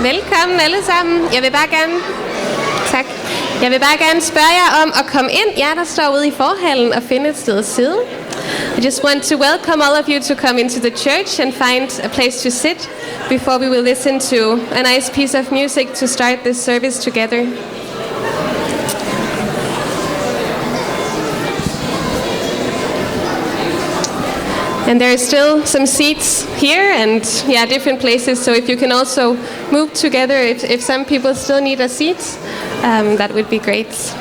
Velkommen alle sammen. Jeg vil bare gerne spørge jer om at komme ind. Jer, der står ude i forhallen og finde et sted at sidde. I just want to welcome all of you to come into the church and find a place to sit before we will listen to a nice piece of music to start this service together. And there are still some seats here and different places. So if you can also move together, if some people still need a seat, that would be great.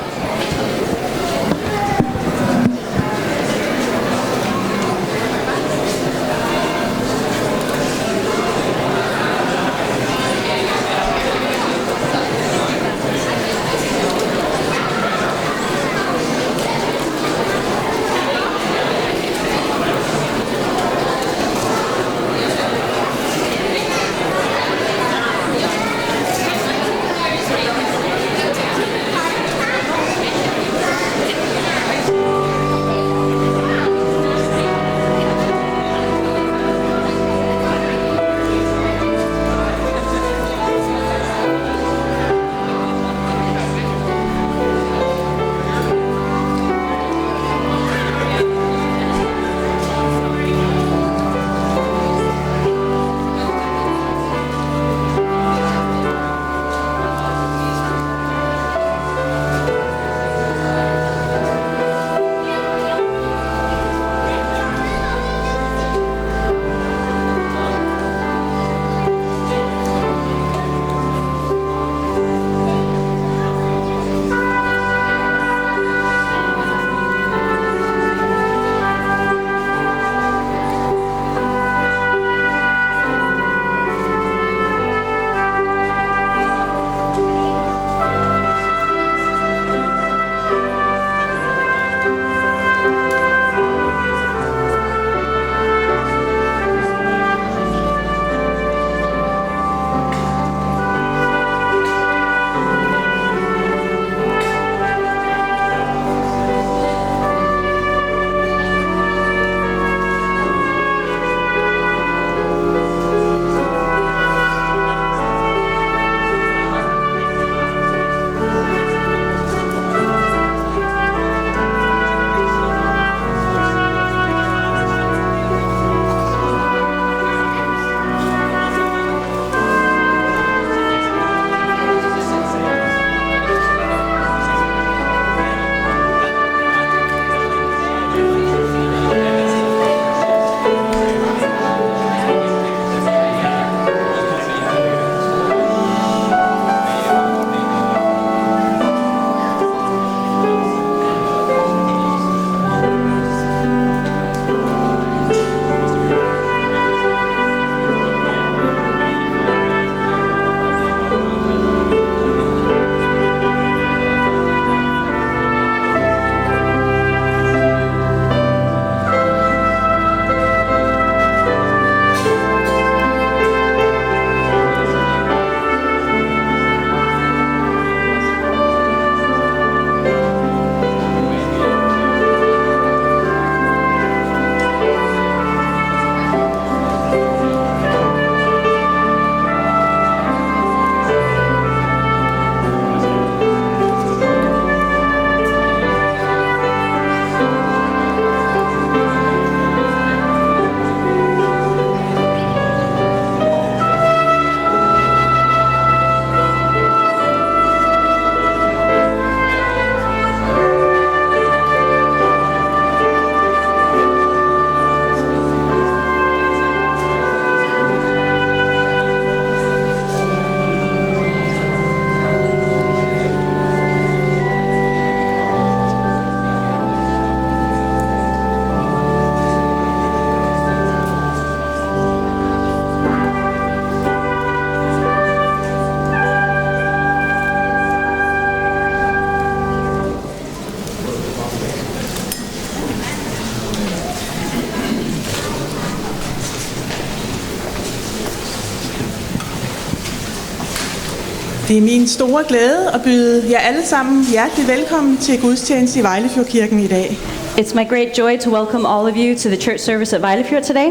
Det er min store glæde at byde jer alle sammen hjertelig velkommen til gudstjeneste i Vejlefjordkirken i dag. It's my great joy to welcome all of you to the church service at Vejlefjord today.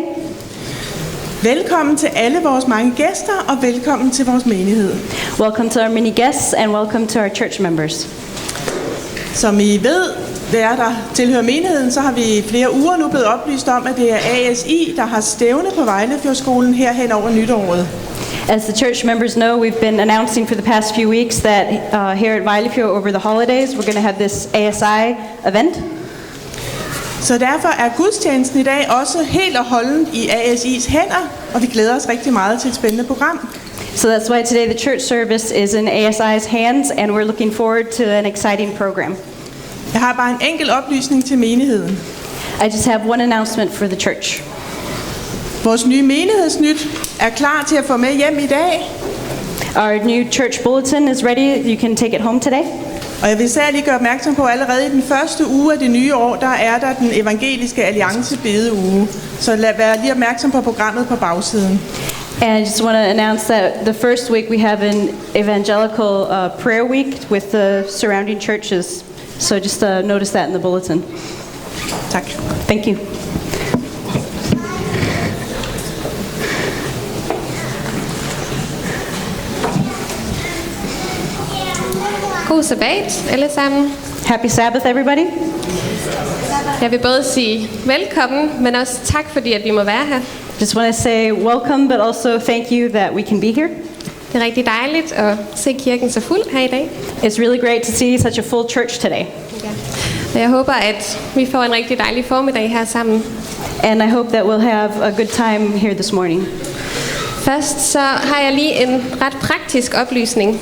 Velkommen til alle vores mange gæster, og velkommen til vores menighed. Welcome to our many guests and welcome to our church members. Som I ved, der tilhører menigheden, så har vi i flere uger nu blevet oplyst om, at det er ASI, der har stævne på Vejlefjordskolen her hen over nytåret. As the church members know, we've been announcing for the past few weeks that here at Vejlefjord over the holidays, we're going to have this ASI event. Så derfor er gudstjenesten i dag også helt og holdent i ASI's hænder, og vi glæder os rigtig meget til et spændende program. So that's why today the church service is in ASI's hands, and we're looking forward to an exciting program. Jeg har bare en enkelt oplysning til menigheden. I just have one announcement for the church. Vores nye menighedsnyt er klar til at få med hjem i dag. Our new church bulletin is ready. You can take it home today. Og jeg vil særligt lige gøre opmærksom på, at allerede i den første uge af det nye år, der er der den evangeliske alliance bedeuge. Så lad være lige opmærksom på programmet på bagsiden. And I just want to announce that the first week we have an evangelical prayer week with the surrounding churches. So just notice that in the bulletin. Tak. Thank you. God sabbat alle sammen. Happy Sabbath, everybody. Jeg vil både sige velkommen, men også tak fordi at vi må være her. Just want to say welcome, but also thank you that we can be here. Det er rigtig dejligt at se kirken så fuld her i dag. It's really great to see such a full church today. Og jeg håber, at vi får en rigtig dejlig formiddag her sammen. And I hope that we'll have a good time here this morning. Først så har jeg lige en ret praktisk oplysning.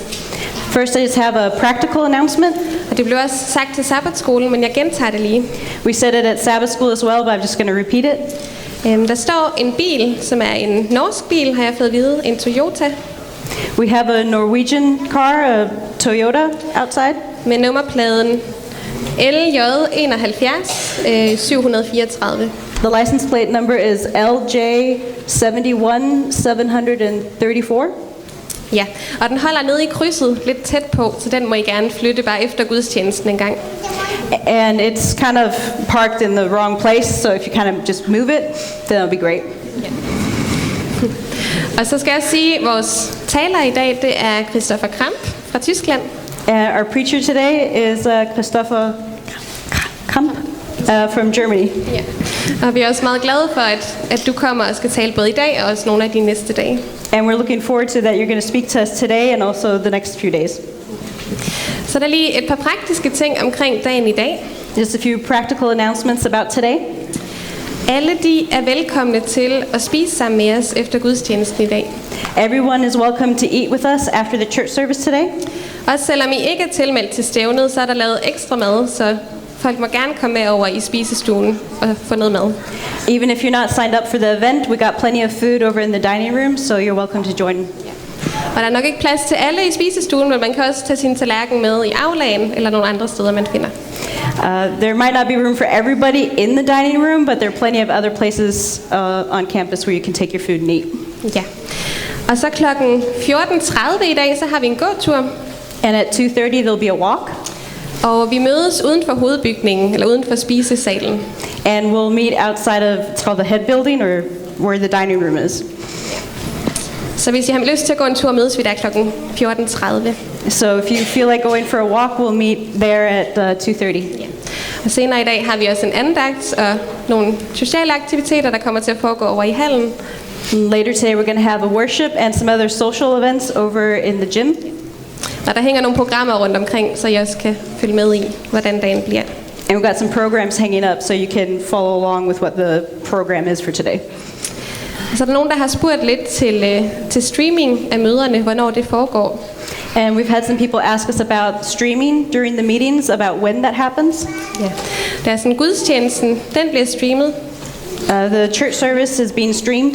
First, I just have a practical announcement. Og det blev også sagt til sabbatskolen, men jeg gentager det lige. We said it at Sabbath school as well, but I'm just going to repeat it. Der står en bil, som er en norsk bil, har jeg fået at vide, en Toyota. We have a Norwegian car, a Toyota, outside. Med nummerpladen LJ71 734. The license plate number is LJ71734. Ja, og den holder nede i krydset lidt tæt på, så den må I gerne flytte bare efter gudstjenesten en gang. And it's kind of parked in the wrong place, so if you kind of just move it, then it'll be great. Og så skal jeg sige, at vores taler i dag, det er Christopher Kramp fra Tyskland. And our preacher today is Christopher Kramp from Germany. Ja. Og vi er også meget glade for, at du kommer og skal tale både i dag og også nogle af de næste dage. And we're looking forward to that you're going to speak to us today and also the next few days. Så der er lige et par praktiske ting omkring dagen i dag. Just a few practical announcements about today. Alle de er velkomne til at spise sammen med os efter gudstjenesten i dag. Everyone is welcome to eat with us after the church service today. Også selvom I ikke er tilmeldt til stævnet, så er der lavet ekstra mad, så folk må gerne komme med over i spisestuen og få noget mad. Even if you're not signed up for the event, we got plenty of food over in the dining room, so you're welcome to join. Og der er nok ikke plads til alle i spisestuen, men man kan også tage sin tallerken med i aulaen eller nogle andre steder, man finder. There might not be room for everybody in the dining room, but there are plenty of other places on campus where you can take your food and eat. Ja. Og så klokken 14:30 i dag, så har vi en gåtur. And at 2:30 there'll be a walk. Og vi mødes uden for hovedbygningen, eller uden for spisesalen. And we'll meet outside of, it's called the head building, or where the dining room is. Så hvis I har lyst til at gå en tur, mødes vi der klokken 14:30. So if you feel like going for a walk, we'll meet there at 2:30. Ja. Og senere i dag har vi også en andagt og nogle sociale aktiviteter, der kommer til at foregå over i hallen. Later today we're going to have a worship and some other social events over in the gym. Og der hænger nogle programmer rundt omkring, så I også kan følge med i, hvordan dagen bliver. And we've got some programs hanging up so you can follow along with what the program is for today. Så er der nogen, der har spurgt lidt til streaming af møderne, hvornår det foregår. And we've had some people ask us about streaming during the meetings, about when that happens. Ja. Der er sådan gudstjenesten, den bliver streamet. The church service is being streamed.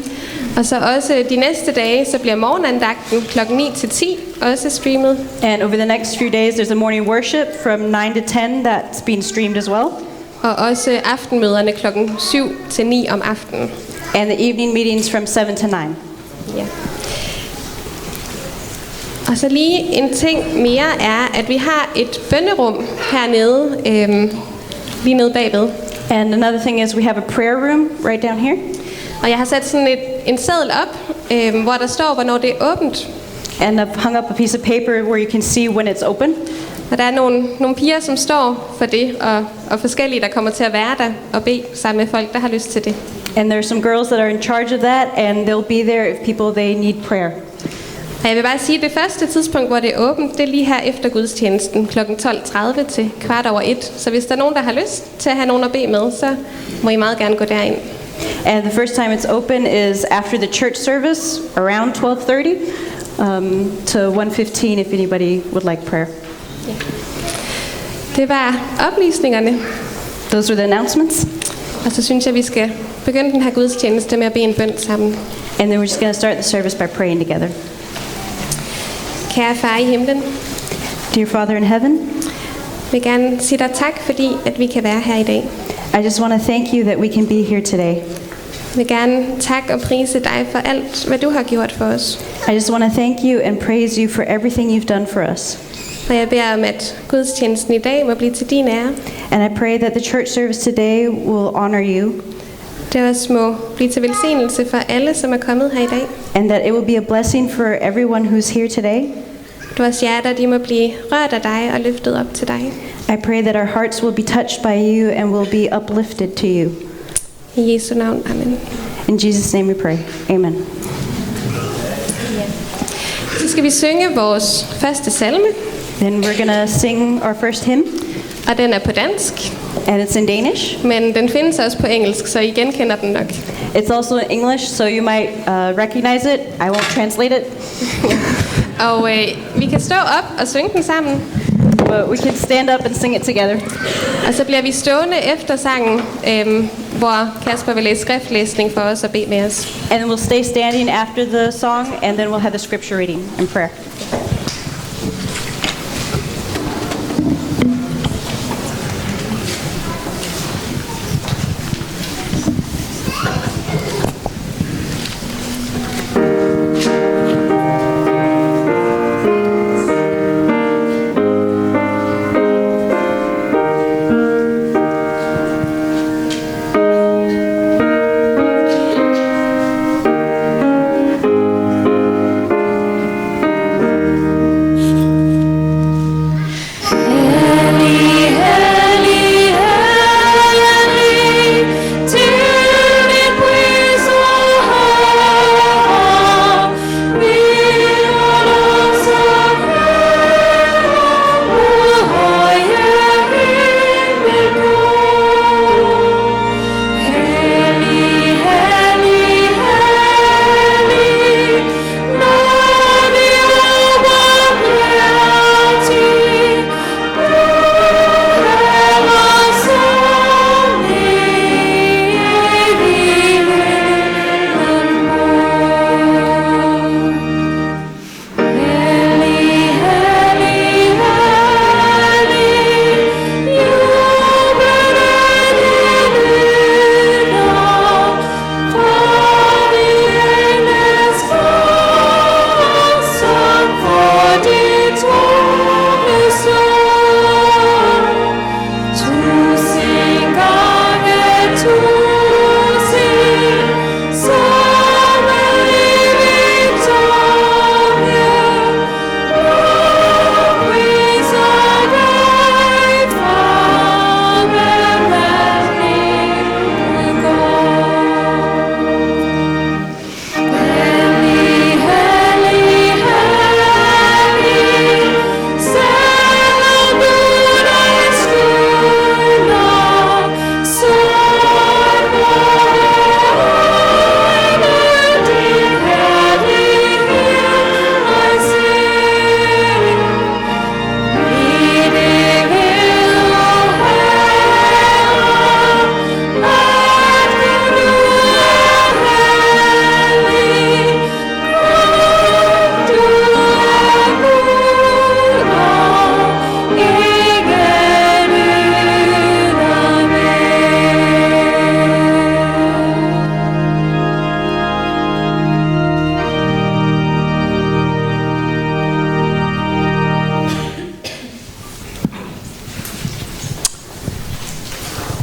Og så også de næste dage, så bliver morgenandagten klokken 9 til 10 også streamet. And over the next few days, there's a morning worship from 9 to 10 that's being streamed as well. Og også aftenmøderne klokken 7 til 9 om aftenen. And the evening meetings from 7 to 9. Ja. Og så lige en ting mere er, at vi har et bønnerum hernede, lige nede bagved. And another thing is we have a prayer room right down here. Og jeg har sat sådan en seddel op, hvor der står, hvornår det er åbent. And I've hung up a piece of paper where you can see when it's open. Og der er nogle piger, som står for det, og forskellige, der kommer til at være der og bede sammen med folk, der har lyst til det. And there's some girls that are in charge of that, and they'll be there if people they need prayer. Og jeg vil bare sige, at det første tidspunkt, hvor det er åbent, det er lige her efter gudstjenesten kl. 12:30 til 1:15. Så hvis der er nogen, der har lyst til at have nogen at bede med, så må I meget gerne gå derind. And the first time it's open is after the church service, around 12:30 to 1:15 if anybody would like prayer. Det var oplysningerne. Those were the announcements. Og så synes jeg, vi skal begynde den her gudstjeneste med at bede en bøn sammen. And then we're just going to start the service by praying together. Kære far i himlen, Dear Father in heaven, jeg vil gerne sige dig tak, fordi at vi kan være her i dag. I just want to thank you that we can be here today. Jeg vil gerne takke og prise dig for alt, hvad du har gjort for os. I just want to thank you and praise you for everything you've done for us. Og jeg beder om, at gudstjenesten i dag må blive til din ære. And I pray that the church service today will honor you. Det også må blive til velsignelse for alle, som er kommet her i dag. And that it will be a blessing for everyone who's here today. Vores hjerter, de må blive rørt af dig og løftet op til dig. I pray that our hearts will be touched by you and will be uplifted to you. I Jesu navn. Amen. In Jesus' name we pray. Amen. Så skal vi synge vores første salme, Then we're going to sing our first hymn, og den er på dansk, and it's in Danish. men den findes også på engelsk, så I genkender den nok. It's also in English, so you might recognize it. I won't translate it, Og vi kan stå op og synge den sammen, but we can stand up and sing it together. og så bliver vi stående efter sangen, hvor Kasper vil læse skriftlæsning for os og bede med os. And then we'll stay standing after the song, and then we'll have the scripture reading and prayer.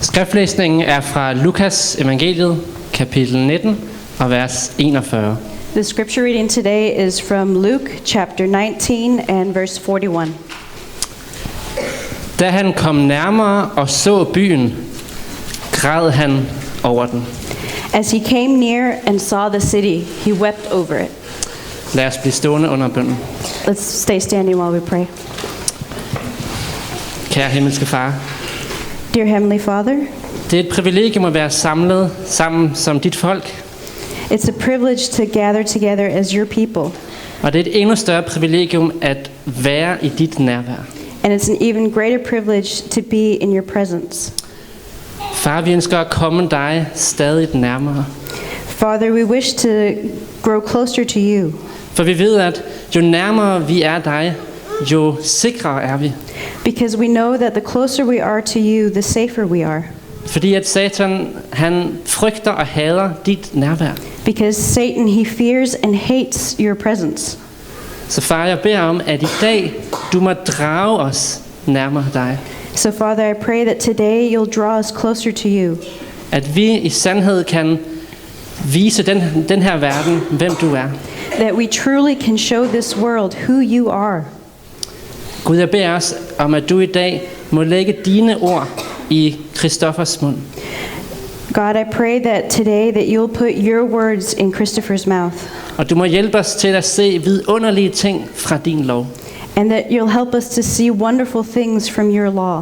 Skriftlæsningen er fra Lukas evangeliet, kapitel 19, og vers 41. The scripture reading today is from Luke chapter 19 and verse 41. Da han kom nærmere og så byen, græd han over den. As he came near and saw the city, he wept over it. Lad os blive stående under bønnen. Let's stay standing while we pray. Kære himmelske far, Dear Heavenly Father, det er et privilegium at være samlet sammen som dit folk, it's a privilege to gather together as your people, og det er et endnu større privilegium at være i dit nærvær. and it's an even greater privilege to be in your presence. Far, vi ønsker at komme dig stadig nærmere, Father, we wish to grow closer to you, for vi ved, at jo nærmere vi er dig, jo sikrere er vi. because we know that the closer we are to you, the safer we are. Fordi at Satan, han frygter og hader dit nærvær. Because Satan, he fears and hates your presence. Så far, jeg beder om, at i dag, du må drage os nærmere dig. So Father, I pray that today you'll draw us closer to you. At vi i sandhed kan vise den her verden, hvem du er. That we truly can show this world who you are. Gud, jeg beder os om, at du i dag må lægge dine ord i Christoffers mund. God, I pray that today that you'll put your words in Christopher's mouth. Og du må hjælpe os til at se vidunderlige ting fra din lov. And that you'll help us to see wonderful things from your law.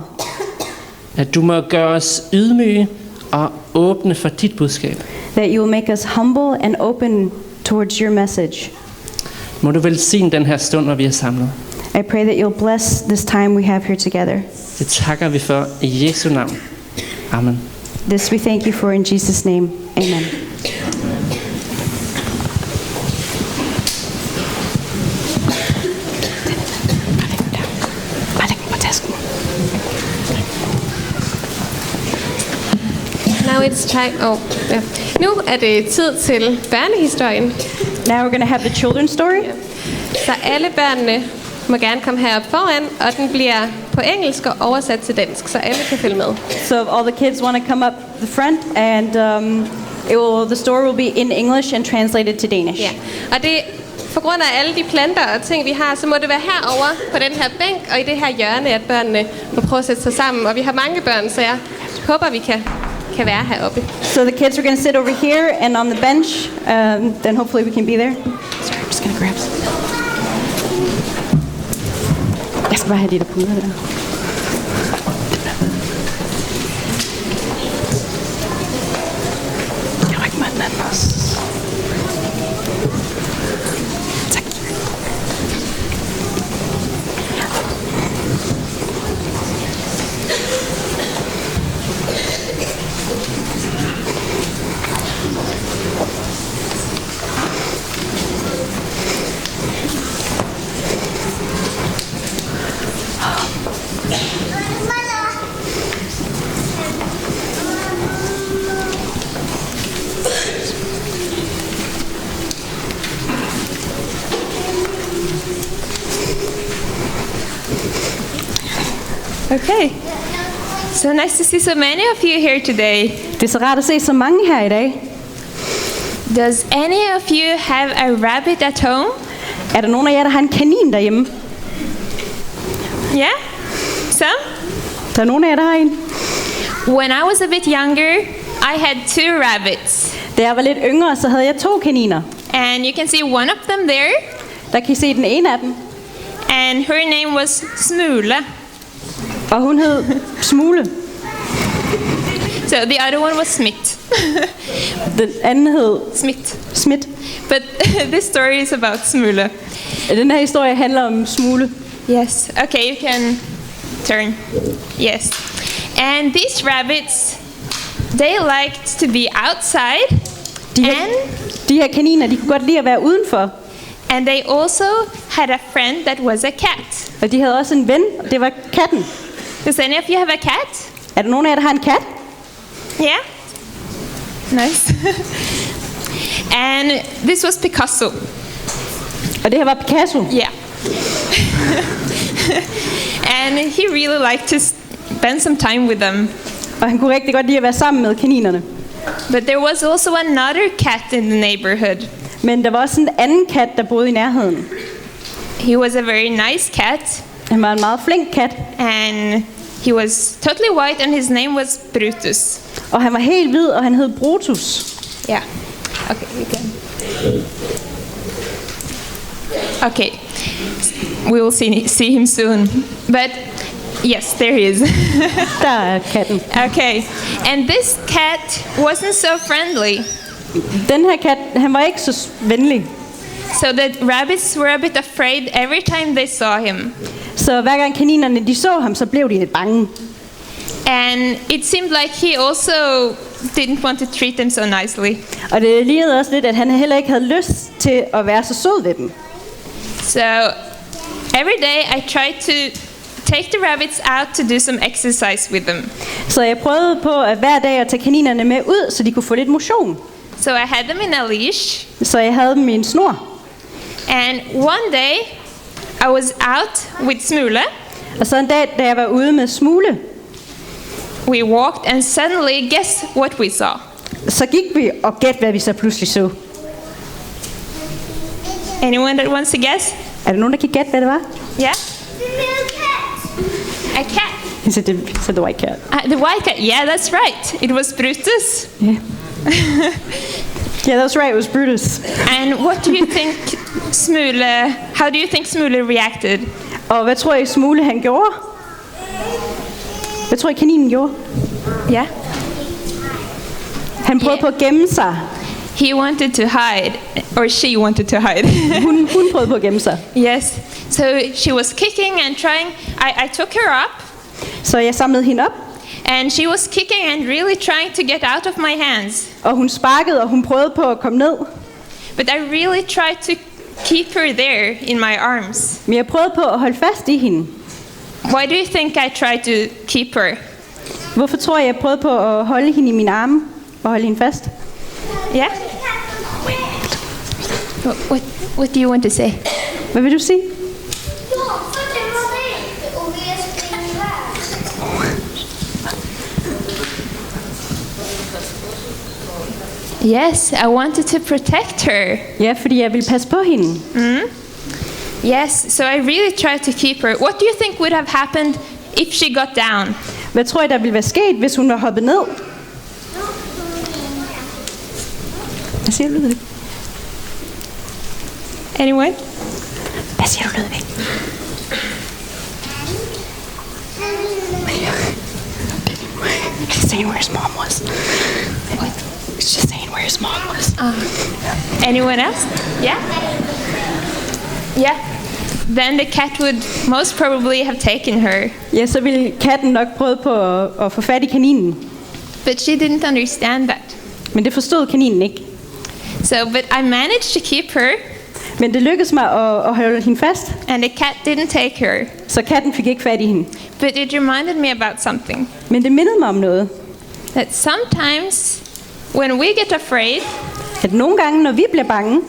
At du må gøre os ydmyge og åbne for dit budskab. That you will make us humble and open towards your message. Må du velsigne den her stund, hvor vi er samlet. I pray that you'll bless this time we have here together. Det takker vi for i Jesu navn. Amen. This we thank you for in Jesus' name. Amen. Now it's time. Ja. Nu er det tid til børnehistorien. Now we're going to have the children's story. Så alle børnene må gerne komme herop foran, og den bliver på engelsk og oversat til dansk, så alle kan følge med. So if all the kids want to come up the front, and the story will be in English and translated to Danish. Ja. Og det på grund af alle de planter og ting, vi har, så må det være herover på den her bænk og i det her hjørne, at børnene må prøve at sætte sig sammen. Og vi har mange børn, så jeg håber, vi kan være heroppe. So the kids are going to sit over here and on the bench. Then hopefully we can be there. Sorry, I'm just going to grab some. Jeg skal bare have de der puder der. Jeg rækker mig den anden også. Tak. Okay, so nice to see so many of you here today. Det er så rart at se så mange her i dag. Does any of you have a rabbit at home? Er der nogen af jer, der har en kanin derhjemme? Yeah? Some? Der er nogen af jer, der har en. When I was a bit younger, I had 2 rabbits. Da jeg var lidt yngre, så havde jeg 2 kaniner. And you can see one of them there. Der kan I se den ene af dem. And her name was Smula. Og hun hed Smule. So the other one was Smith. Den anden hed Smith. But this story is about Smula. Den her historie handler om Smule. Yes. Okay, you can turn. Yes. And these rabbits, they liked to be outside. De her kaniner, de kunne godt lide at være udenfor. And they also had a friend that was a cat. Og de havde også en ven, og det var katten. Does any of you have a cat? Er der nogen af jer, der har en kat? Yeah? Nice. And this was Picasso. Og det her var Picasso. Yeah. And he really liked to spend some time with them. Og han kunne rigtig godt lide at være sammen med kaninerne. But there was also another cat in the neighborhood. Men der var også en anden kat, der boede i nærheden. He was a very nice cat, Han var en meget flink kat, and he was totally white, and his name was Brutus. og han var helt hvid, og han hed Brutus. Yeah. Okay, you can. Okay. We will see him soon. But yes, there he is. Der er katten. Okay. And this cat wasn't so friendly. Den her kat, han var ikke så venlig. So the rabbits were a bit afraid every time they saw him. Så hver gang kaninerne de så ham, så blev de lidt bange. And it seemed like he also didn't want to treat them so nicely. Og det lignede også lidt, at han heller ikke havde lyst til at være så sød ved dem. So every day I tried to take the rabbits out to do some exercise with them. Så jeg prøvede på at hver dag at tage kaninerne med ud, så de kunne få lidt motion. So I had them in a leash. Så jeg havde dem i en snor. And one day I was out with Smule. Og så en dag, da jeg var ude med Smule, We walked and suddenly guess what we saw. så gik vi og gæt, hvad vi så pludselig så. Anyone that wants to guess? Er der nogen, der kan gætte, hvad det var? Yeah? A cat. He said the white cat. The white cat. Yeah, that's right. It was Brutus. Yeah. Yeah, that's right. It was Brutus. And what do you think Smule, how do you think Smule reacted? Og hvad tror I Smule han gjorde? Hvad tror I kaninen gjorde? Yeah? Han prøvede på at gemme sig. He wanted to hide, or she wanted to hide. Hun prøvede på at gemme sig. Yes. So she was kicking and trying. I took her up, Så jeg samlede hende op, and she was kicking and really trying to get out of my hands. og hun sparkede, og hun prøvede på at komme ned. But I really tried to keep her there in my arms. Men jeg prøvede på at holde fast i hende. Why do you think I tried to keep her? Hvorfor tror jeg prøvede på at holde hende i mine arme og holde hende fast? Yeah? What do you want to say? Hvad vil du sige? Yes, I wanted to protect her. Ja, fordi jeg ville passe på hende. Yes, so I really tried to keep her. What do you think would have happened if she got down? Hvad tror I, der ville være sket, hvis hun var hoppet ned? Hvad siger du, Ludvig? Anyone? Hvad siger du, Ludvig? She's saying where his mom was. What? It's just saying where his mom was. Anyone else? Yeah? Yeah. Then the cat would most probably have taken her. Ja, så ville katten nok prøve på at få fat i kaninen. But she didn't understand that. Men det forstod kaninen ikke. So, but I managed to keep her, Men det lykkedes mig at holde hende fast, and the cat didn't take her. så katten fik ikke fat i hende. But it reminded me about something. Men det mindede mig om noget. That sometimes when we get afraid, At nogle gange, når vi bliver bange,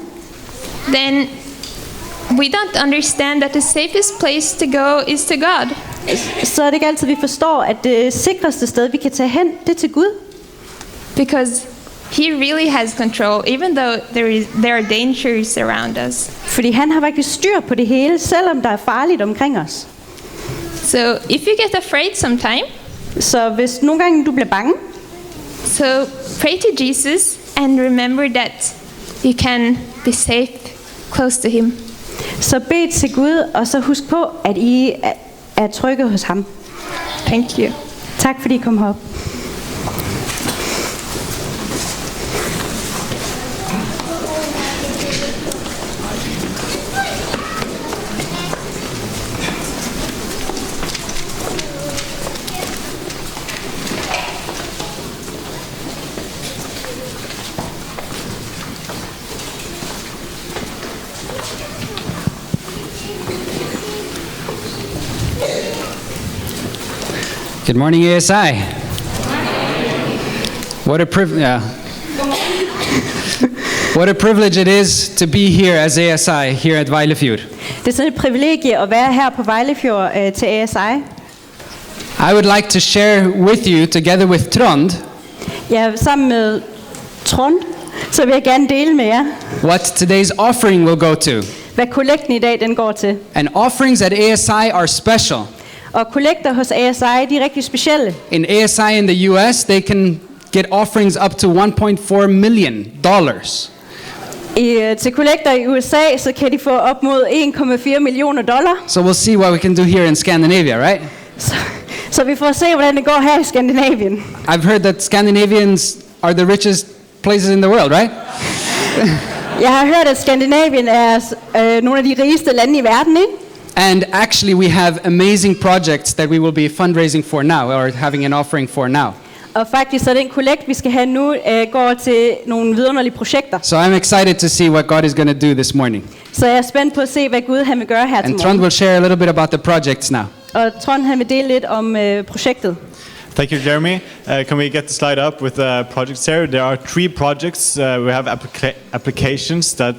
then we don't understand that the safest place to go is to God. så er det ikke altid, vi forstår, at det sikreste sted, vi kan tage hen, det er til Gud. Because He really has control, even though there are dangers around us. Fordi han har virkelig styr på det hele, selvom der er farligt omkring os. So if you get afraid sometime, Så hvis nogle gange du bliver bange, so pray to Jesus and remember that you can be safe close to Him. så bed til Gud, og så husk på, at I er trygge hos ham. Thank you. Tak fordi I kom herop. Good morning, ASI. What a what a privilege it is to be here as ASI here at Vejlefjord. Det er sådan et privilegie at være her på Vejlefjord til ASI. I would like to share with you, together with Trond, Ja, sammen med Trond, så vil jeg gerne dele med jer, what today's offering will go to. hvad kollekten i dag den går til. And offerings at ASI are special. Og kollekter hos ASI, de er rigtig specielle. In ASI in the US, they can get offerings up to $1.4 million. Til kollekter i USA, så kan de få op mod $1,4 millioner. So we'll see what we can do here in Scandinavia, right? Så vi får se, hvordan det går her i Skandinavien. I've heard that Scandinavians are the richest places in the world, right? Jeg har hørt, at Skandinavien er nogle af de rigeste lande i verden, ikke? And actually, we have amazing projects that we will be fundraising for now, or having an offering for now. Og faktisk så den kollekt, vi skal have nu, går til nogle vidunderlige projekter. So I'm excited to see what God is going to do this morning. Så jeg er spændt på at se, hvad Gud han vil gøre her til And Trond morgen. will share a little bit about the projects now. Og Trond han vil dele lidt om projektet. Thank you, Jeremy. Can we get the slide up with the projects here? There are 3 projects. We have applications that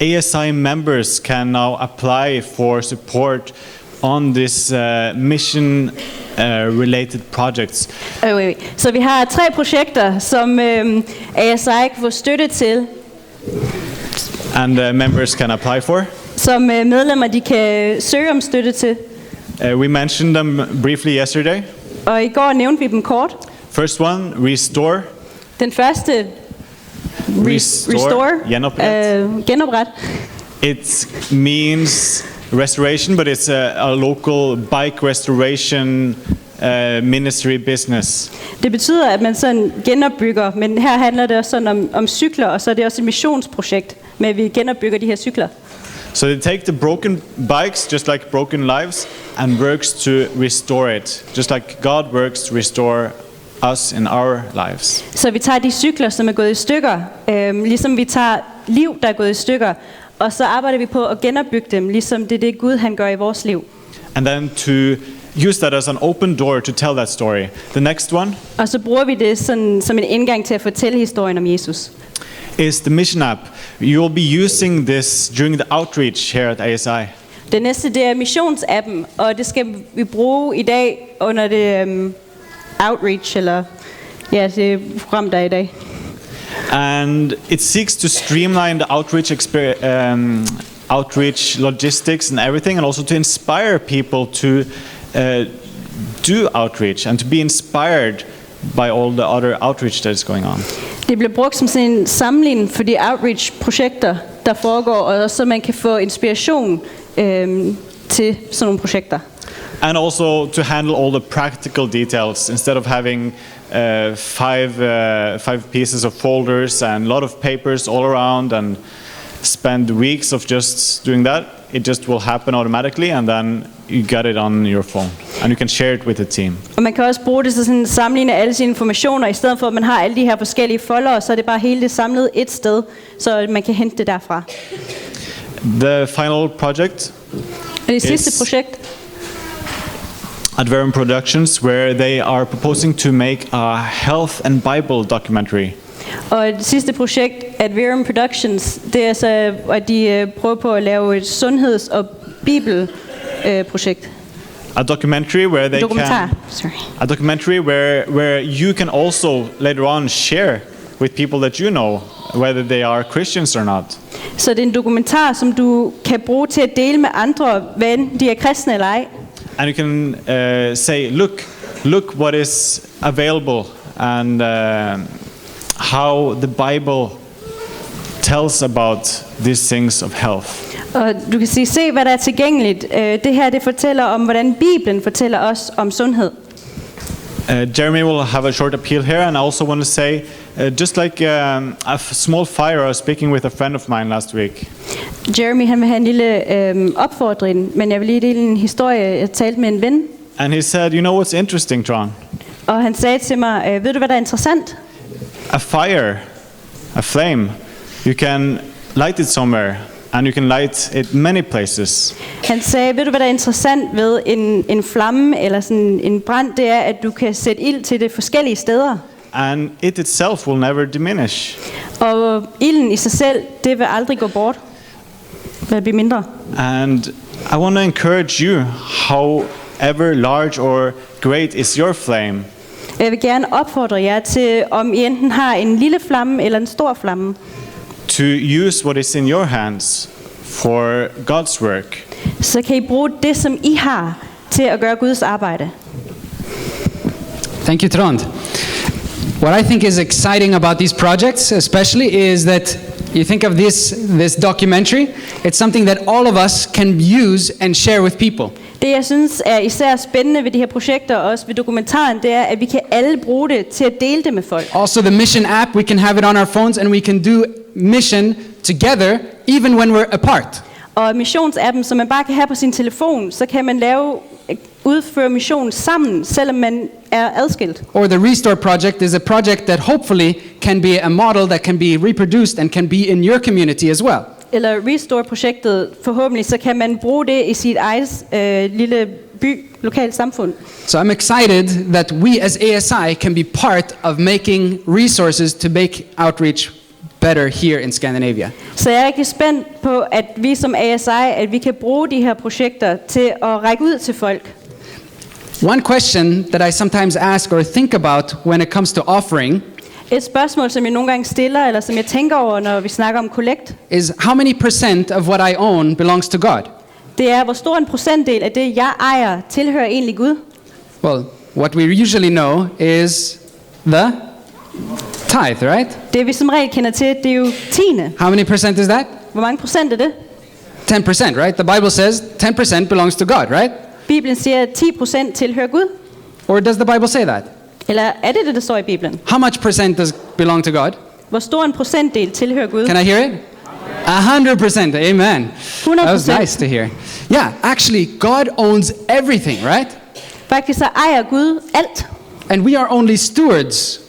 ASI members can now apply for support on this mission-related projects. Så vi har 3 projekter, som ASI kan få støtte til, And members can apply for. som medlemmer de kan søge om støtte til. We mentioned them briefly yesterday. Og i går nævnte vi dem kort. First one, Restore. Den første, Restore, genopret. It means restoration, but it's a local bike restoration ministry business. Det betyder, at man sådan genopbygger, men her handler det også sådan om cykler, og så er det også et missionsprojekt med, at vi genopbygger de her cykler. So they take the broken bikes, just like broken lives, and works to restore it, just like God works to restore us in our lives. Så vi tager de cykler, som er gået i stykker, ligesom vi tager liv, der er gået i stykker, og så arbejder vi på at genopbygge dem, ligesom det er det Gud han gør i vores liv. And then to use that as an open door to tell that story. The next one Og så bruger vi det sådan, som en indgang til at fortælle historien om Jesus. is the Mission app. You will be using this during the outreach here at ASI. Det næste, det er missionsappen, og det skal vi bruge i dag under det outreach, eller ja, det program, der er i dag. And it seeks to streamline the outreach logistics and everything, and also to inspire people to do outreach and to be inspired by all the other outreach that is going on. Det bliver brugt som sådan en sammenligning for de outreach-projekter, der foregår, og så man kan få inspiration til sådan nogle projekter. And also to handle all the practical details instead of having five pieces of folders and a lot of papers all around and spend weeks of just doing that. It just will happen automatically, and then you get it on your phone and you can share it with the team. Og man kan også bruge det til sådan sammenligne alle sine informationer, i stedet for at man har alle de her forskellige foldere, så er det bare hele det samlet et sted, så man kan hente det derfra. The final project Og det sidste projekt, at Verum Productions, where they are proposing to make a health and Bible documentary. og det sidste projekt, Adverum Productions, det er så, at de prøver på at lave et sundheds- og bibelprojekt. A documentary where they Dokumentar, can sorry. a documentary where you can also later on share with people that you know, whether they are Christians or not. Så det er en dokumentar, som du kan bruge til at dele med andre, hvad de er kristne eller ej. And you can say, look what is available, and how the Bible tells about these things of health. Og du kan se, hvad der er tilgængeligt. Det her, det fortæller om, hvordan Bibelen fortæller os om sundhed. Jeremy will have a short appeal here, and I also want to say, just like a small fire, I was speaking with a friend of mine last week. Jeremy, han vil have en lille opfordring, men jeg vil lige dele en historie. Jeg talte med en ven, And he said, you know what's interesting, Tron? og han sagde til mig, ved du, hvad der er interessant? A fire, a flame, you can light it somewhere, and you can light it many places. Han sagde, ved du, hvad der er interessant ved en flamme eller sådan en brand, det er, at du kan sætte ild til det forskellige steder. And it itself will never diminish. Og ilden i sig selv, det vil aldrig gå bort. Det vil blive mindre. And I want to encourage you, however large or great is your flame, Jeg vil gerne opfordre jer til, om I enten har en lille flamme eller en stor flamme, to use what is in your hands for God's work. så kan I bruge det, som I har, til at gøre Guds arbejde. Thank you, Trond. What I think is exciting about these projects, especially, is that you think of this documentary. It's something that all of us can use and share with people. Det, jeg synes er især spændende ved de her projekter, og også ved dokumentaren, det er, at vi kan alle bruge det til at dele det med folk. Also, the mission app, we can have it on our phones, and we can do mission together, even when we're apart. Og missionsappen, som man bare kan have på sin telefon, så kan man udføre missionen sammen, selvom man er adskilt. Or the Restore Project is a project that hopefully can be a model that can be reproduced and can be in your community as well. Eller Restore-projektet, forhåbentlig, så kan man bruge det i sit eget lille by, lokalt samfund. So I'm excited that we as ASI can be part of making resources to make outreach better here in Scandinavia. Så jeg er rigtig spændt på, at vi som ASI, at vi kan bruge de her projekter til at række ud til folk. One question that I sometimes ask or think about when it comes to offering Et spørgsmål, som jeg nogle gange stiller, eller som jeg tænker over, når vi snakker om kollekt, is how many percent of what I own belongs to God? det er, hvor stor en procentdel af det, jeg ejer, tilhører egentlig Gud. Well, what we usually know is the tithe, right? Det vi som regel kender til, det er jo tiende. How many percent is that? Hvor mange procent er det? 10%, right? The Bible says 10% belongs to God, right? Bibelen siger, at 10% tilhører Gud. Or does the Bible say that? Eller er det det, der står i Bibelen? How much percent does belong to God? Hvor stor en procentdel tilhører Gud? Can I hear it? 100%, amen. That was 100%. nice to hear. Yeah, actually, God owns everything, right? Faktisk så ejer Gud alt. And we are only stewards.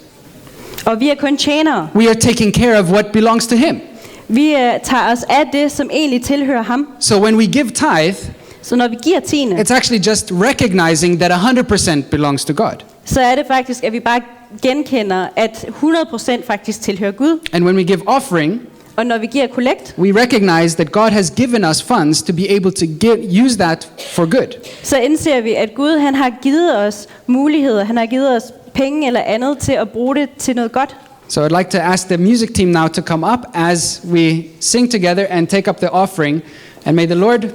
Og vi er kun tjenere. We are taking care of what belongs to Him. Vi tager os af det, som egentlig tilhører ham. So when we give tithe, Så når vi giver tiende, it's actually just recognizing that 100% belongs to God. så er det faktisk, at vi bare genkender, at 100% faktisk tilhører Gud. And when we give offering, Og når vi giver kollekt, we recognize that God has given us funds to be able to use that for good. så indser vi, at Gud han har givet os muligheder. Han har givet os penge eller andet til at bruge det til noget godt. So I'd like to ask the music team now to come up as we sing together and take up the offering. And may the Lord,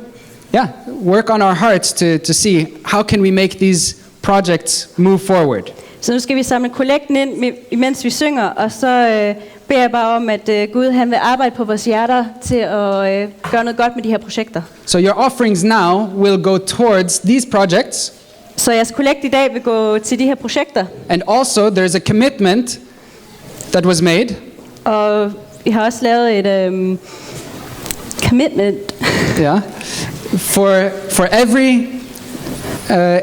work on our hearts to see how can we make these projects move forward. Så nu skal vi samle kollekten ind, imens vi synger, og så beder jeg bare om, at Gud han vil arbejde på vores hjerter til at gøre noget godt med de her projekter. So your offerings now will go towards these projects. Så jeres kollekt i dag vil gå til de her projekter. And also there's a commitment that was made Og vi har også lavet et commitment. For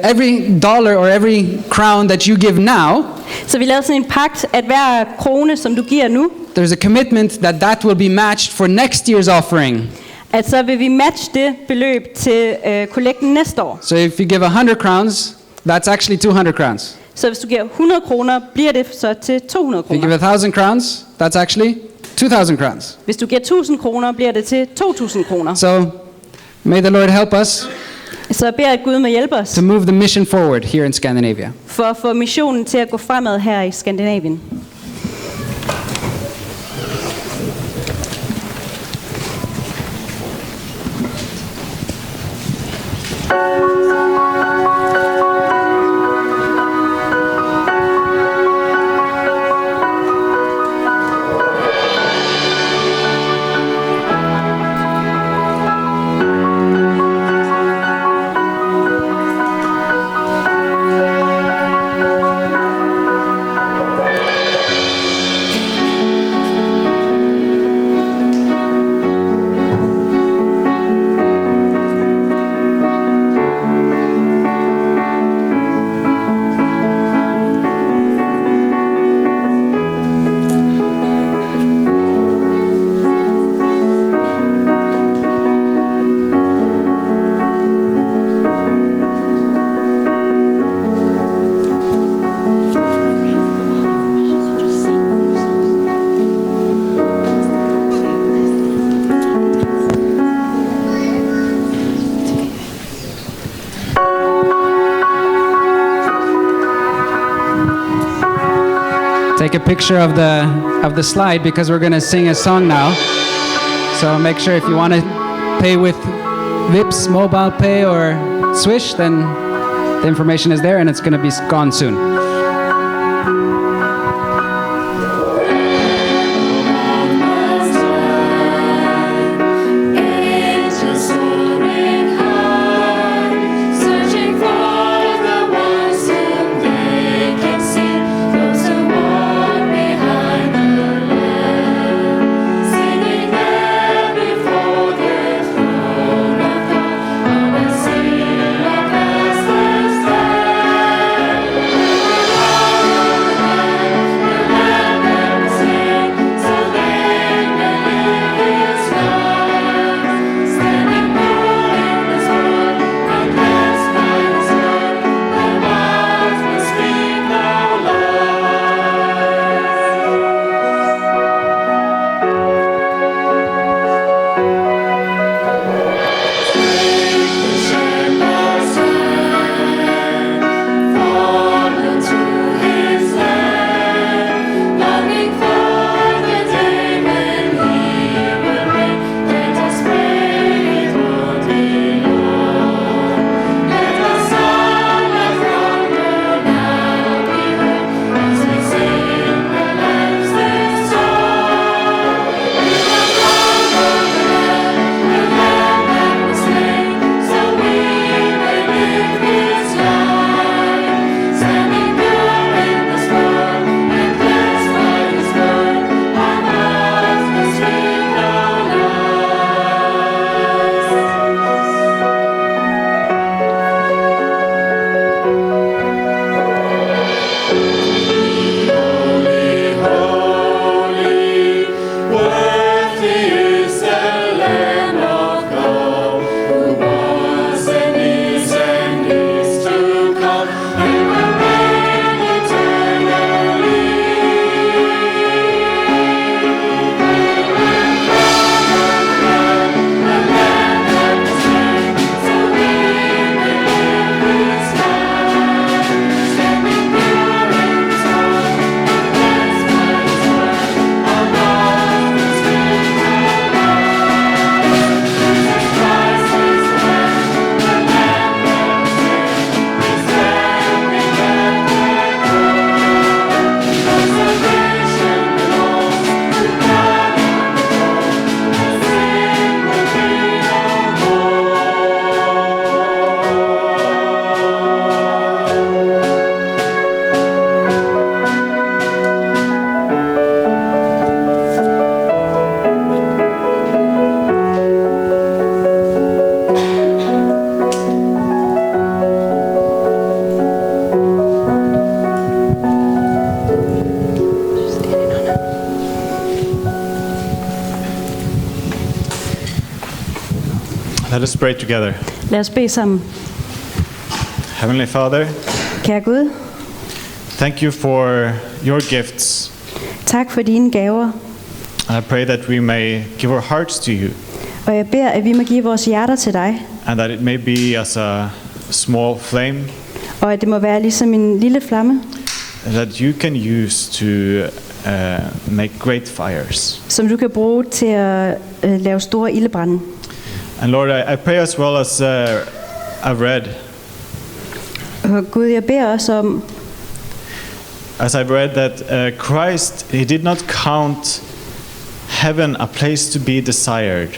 every dollar or every crown that you give now, Så vi lavede sådan en pagt, at hver krone, som du giver nu, there's a commitment that will be matched for next year's offering. at så vil vi matche det beløb til kollekten næste år. So if you give 100 crowns, that's actually 200 crowns. Så hvis du giver 100 kroner, bliver det så til 200 If you give kroner. 1,000 crowns, that's actually 2,000 crowns. Hvis du giver 1000 kroner, bliver det til 2000 kroner. So may the Lord help us Så jeg beder, at Gud må hjælpe os to move the mission forward here in Scandinavia. for at få missionen til at gå fremad her i Skandinavien. take a picture of the slide because we're going to sing a song now. So make sure if you want to pay with Vipps, mobile pay, or Swish, then the information is there and it's going to be gone soon. Let us pray together. Lad os bede sammen. Heavenly Father, Kære Gud, thank you for your gifts. tak for dine gaver, I pray that we may give our hearts to you, og jeg beder, at vi må give vores hjerter til dig, and that it may be as a small flame og at det må være ligesom en lille flamme, that you can use to make great fires. som du kan bruge til at lave store ildebrande. And Lord, I pray as well as I've read, Og Gud, jeg beder også om, as I've read that Christ, he did not count heaven a place to be desired,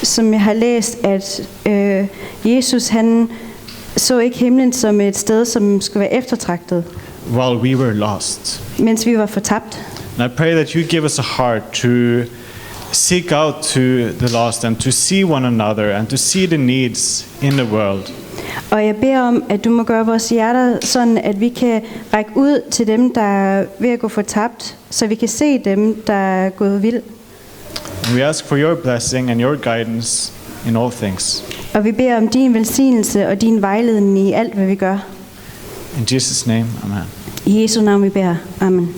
som jeg har læst, at Jesus han så ikke himlen som et sted, som skulle være eftertragtet, while we were lost. mens vi var fortabt. And I pray that you give us a heart to seek out to the lost and to see one another and to see the needs in the world. Og jeg beder om, at du må gøre vores hjerter sådan, at vi kan række ud til dem, der er ved at gå fortabt, så vi kan se dem, der er gået vild. And we ask for your blessing and your guidance in all things. Og vi beder om din velsignelse og din vejledning i alt, hvad vi gør. In Jesus' name, amen. I Jesu navn vi beder. Amen.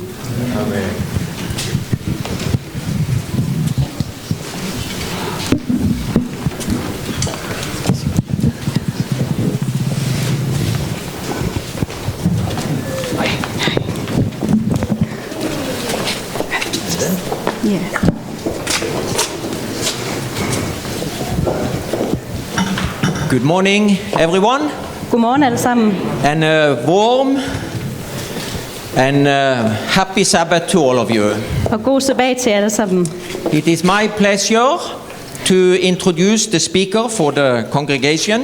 Good morning, everyone, Godmorgen alle sammen, and a warm and happy Sabbath to all of you. og god sabbat til alle sammen. It is my pleasure to introduce the speaker for the congregation,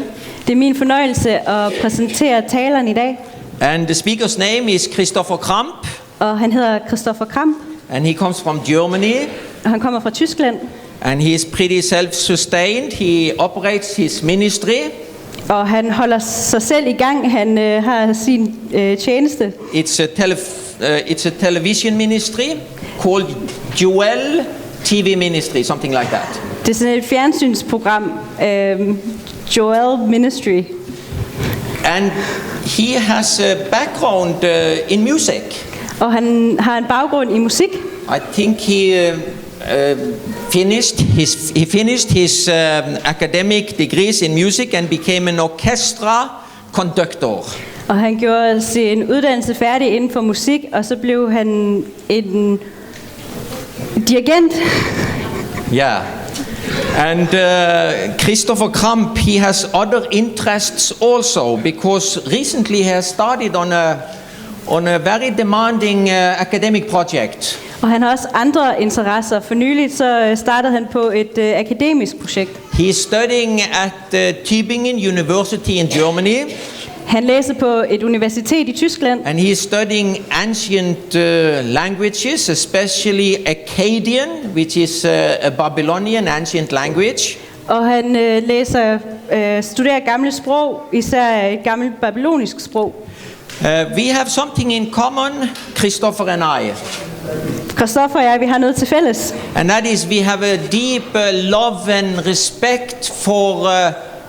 Det er min fornøjelse at præsentere taleren i dag, and the speaker's name is Christopher Kramp, og han hedder Christopher Kramp, and he comes from Germany, og han kommer fra Tyskland, and he is pretty self-sustained. He operates his ministry. og han holder sig selv i gang. Han har sin tjeneste. It's a television ministry called Jewel TV Ministry, something like that. Det er sådan et fjernsynsprogram, Joel Ministry, And he has a background in music. og han har en baggrund i musik. I think he finished his academic degrees in music and became an orchestra conductor. Og han gjorde sin uddannelse færdig inden for musik, og så blev han en dirigent. Yeah. And Christopher Kramp, he has other interests also, because recently he has started on a very demanding academic project. Og han har også andre interesser. For nyligt så startede han på et akademisk projekt. He is studying at Tübingen University in Germany, Han læser på et universitet i Tyskland, and he is studying ancient languages, especially Akkadian, which is a Babylonian ancient language. og han studerer gamle sprog, især et gammelt babylonisk sprog. We have something in common, Christopher and I, Christoffer og jeg, vi har noget til fælles. and that is we have a deep love and respect for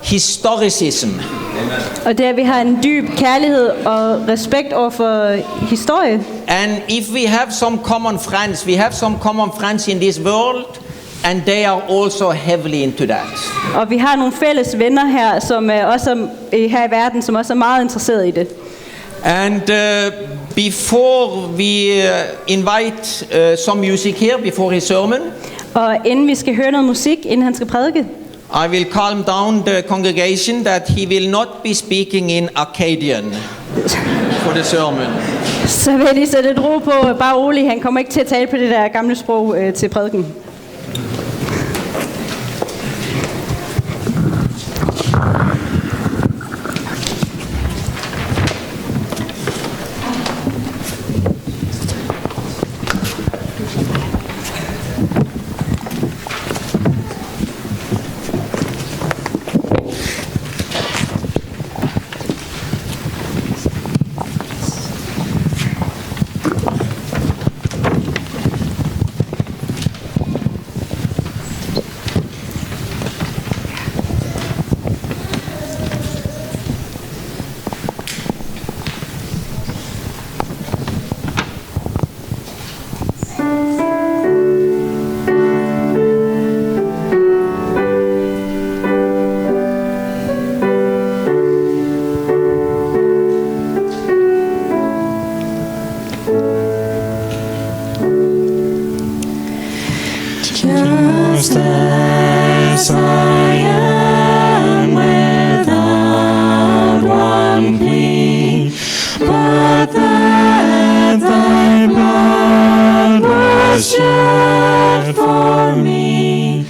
historicism. Og det er, at vi har en dyb kærlighed og respekt over for historie. And if we have some common friends, we have some common friends in this world, and they are also heavily into that. Og vi har nogle fælles venner her, som er også her i verden, som også er meget interesserede i det. And before we invite some music here, before his sermon, Og inden vi skal høre noget musik, inden han skal prædike, I will calm down the congregation that he will not be speaking in Akkadian for the sermon. så vil jeg lige sætte et ro på. Bare rolig, han kommer ikke til at tale på det der gamle sprog til prædiken. Just as I am without one plea, but that thy blood was shed for me,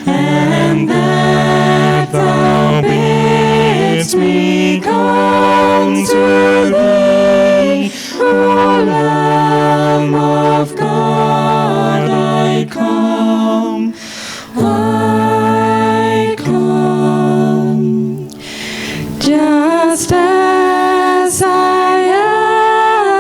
and that thou bidst me come to thee, O Lamb of God, I come, I come. Just as I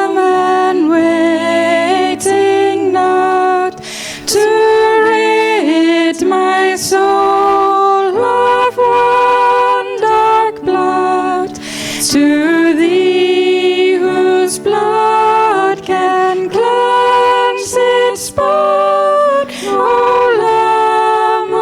am, and waiting not to rid my soul of one dark blot, to thee whose blood can cleanse its spot, O Lamb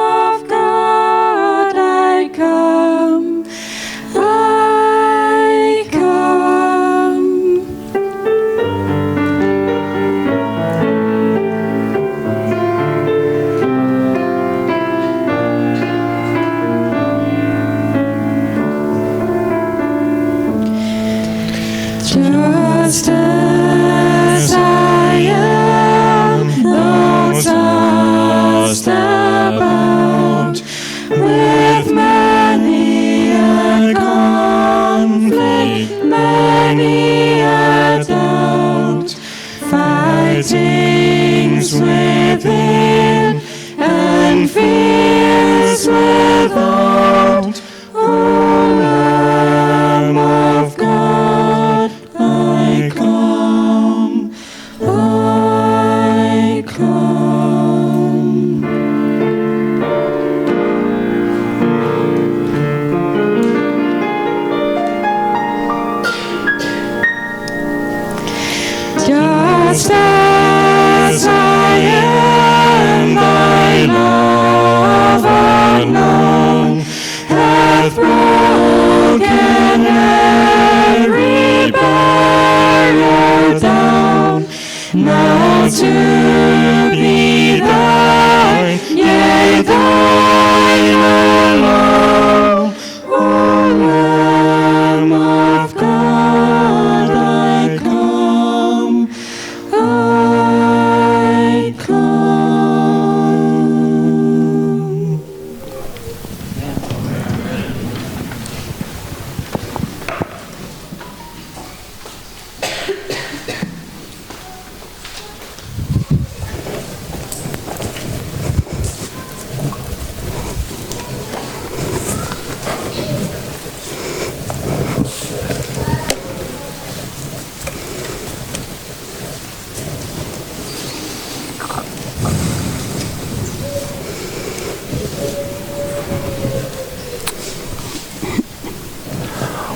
fears without. O Lamb of God, I come, I come. Just as I am, thy love unknown hath broken every barrier down. Now to be thine, yea, thine alone, O Lamb of God, I come, I come.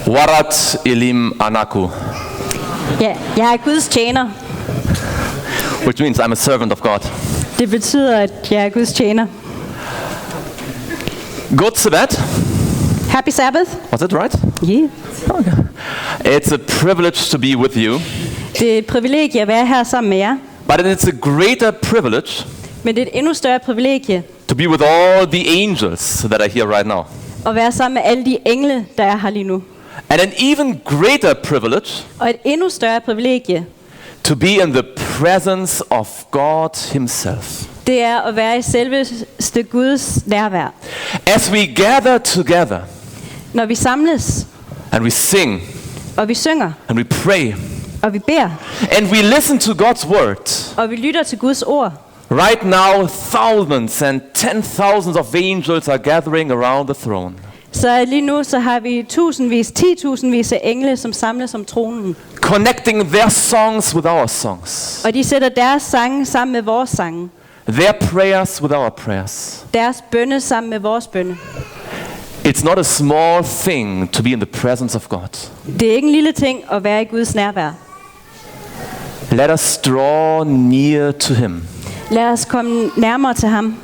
Warat Elim Anaku, Ja, jeg er Guds tjener. which means I'm a servant of God. Det betyder, at jeg er Guds tjener. God Sabbath, Happy Sabbath. was it right? Yeah. Okay. It's a privilege to be with you, Det er et privilegie at være her sammen med jer. but it's a greater privilege Men det er et endnu større privilegie to be with all the angels that are here right now. at være sammen med alle de engle, der er her lige nu. And an even greater privilege Og et endnu større privilegie, to be in the presence of God Himself. det er at være i selveste Guds nærvær. As we gather together Når vi samles, and we sing og vi synger, and we pray og vi beder, and we listen to God's word, og vi lytter til Guds ord, right now thousands and 10,000s of angels are gathering around the throne, så lige nu så har vi tusindvis, 10.000vis af engle, som samles om tronen. connecting their songs with our songs, Og de sætter deres sange sammen med vores sange. their prayers with our prayers. Deres bønne sammen med vores bønne. It's not a small thing to be in the presence of God. Det er ikke en lille ting at være i Guds nærvær. Let us draw near to Him, Lad os komme nærmere til ham.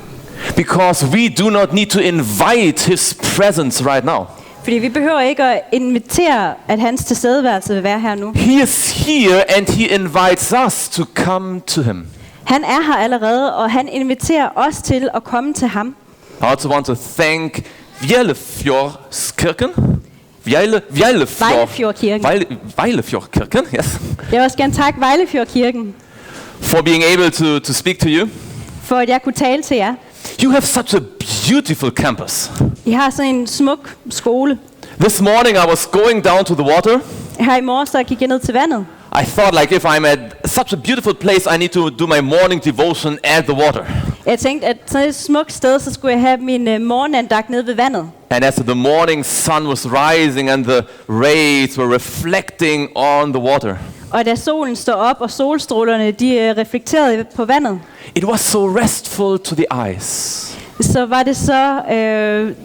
because we do not need to invite His presence right now. Fordi vi behøver ikke at invitere, at hans tilstedeværelse vil være her nu. He is here and He invites us to come to Him. Han er her allerede, og han inviterer os til at komme til ham. I also want to thank Vejlefjordskirken. Vejlefjordkirken. Vejlefjordkirken, yes. Jeg vil også gerne takke Vejlefjordkirken, For being able to speak to you. for at jeg kunne tale til jer. You have such a beautiful campus. I har sådan en smuk skole. This morning I was going down to the water. Her i morges så gik jeg ned til vandet. I thought, like, if I'm at such a beautiful place, I need to do my morning devotion at the water. Jeg tænkte, at sådan et smukt sted, så skulle jeg have min morgenandagt nede ved vandet. And as the morning sun was rising and the rays were reflecting on the water, Og da solen står op, og solstrålerne de reflekterede på vandet, it was so restful to the eyes. så var det så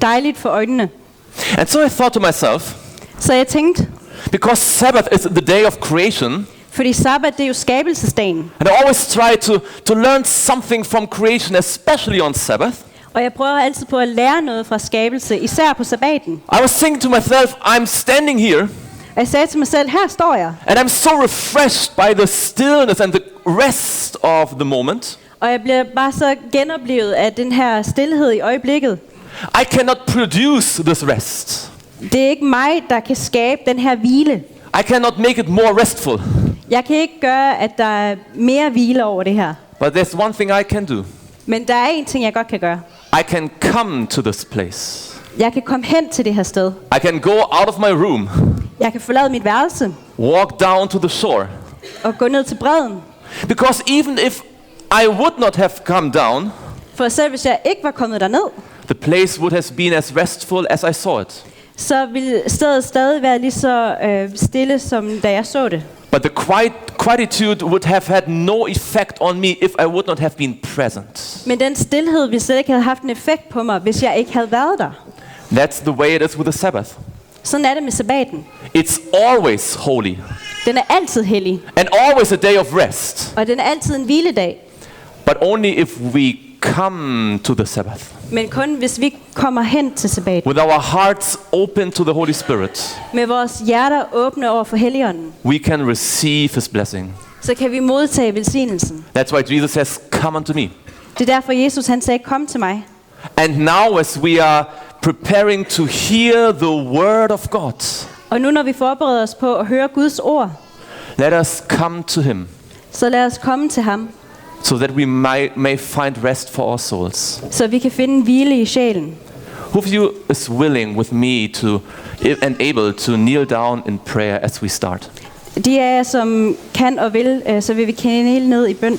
dejligt for øjnene. And so I thought to myself, Så jeg tænkte, because Sabbath is the day of creation, fordi sabbat det er jo skabelsesdagen, and I always try to learn something from creation, especially on Sabbath. og jeg prøver altid på at lære noget fra skabelse, især på sabbaten. I was thinking to myself, I'm standing here, Og jeg sagde til mig selv, her står jeg, and I'm so refreshed by the stillness and the rest of the moment. og jeg bliver bare så genoplevet af den her stilhed i øjeblikket. I cannot produce this rest. Det er ikke mig, der kan skabe den her hvile. I cannot make it more restful. Jeg kan ikke gøre, at der er mere hvile over det her. But there's one thing I can do. Men der er en ting, jeg godt kan gøre. I can come to this place. Jeg kan komme hen til det her sted. I can go out of my room, Jeg kan forlade mit værelse walk down to the shore. og gå ned til bredden. Because even if I would not have come down, For selv hvis jeg ikke var kommet derned, the place would have been as restful as I saw it. så ville stedet stadig være lige så stille, som da jeg så det. But the quietude would have had no effect on me if I would not have been present. Men den stilhed ville slet ikke have haft en effekt på mig, hvis jeg ikke havde været der. That's the way it is with the Sabbath. Sådan er det med sabbaten. It's always holy Den er altid hellig, and always a day of rest. og den er altid en hviledag. But only if we come to the Sabbath Men kun hvis vi kommer hen til sabbaten, with our hearts open to the Holy Spirit, med vores hjerter åbne over for Helligånden, we can receive His blessing. så kan vi modtage velsignelsen. That's why Jesus says, "Come unto me." Det er derfor Jesus han sagde, kom til mig. And now, as we are preparing to hear the word of God, Og nu når vi forbereder os på at høre Guds ord, let us come to Him så lad os komme til ham, so that we may find rest for our souls. så vi kan finde hvile i sjælen. Who of you is willing with me to and able to kneel down in prayer as we start? De af jer, som kan og vil, så vil vi knæle ned i bøn.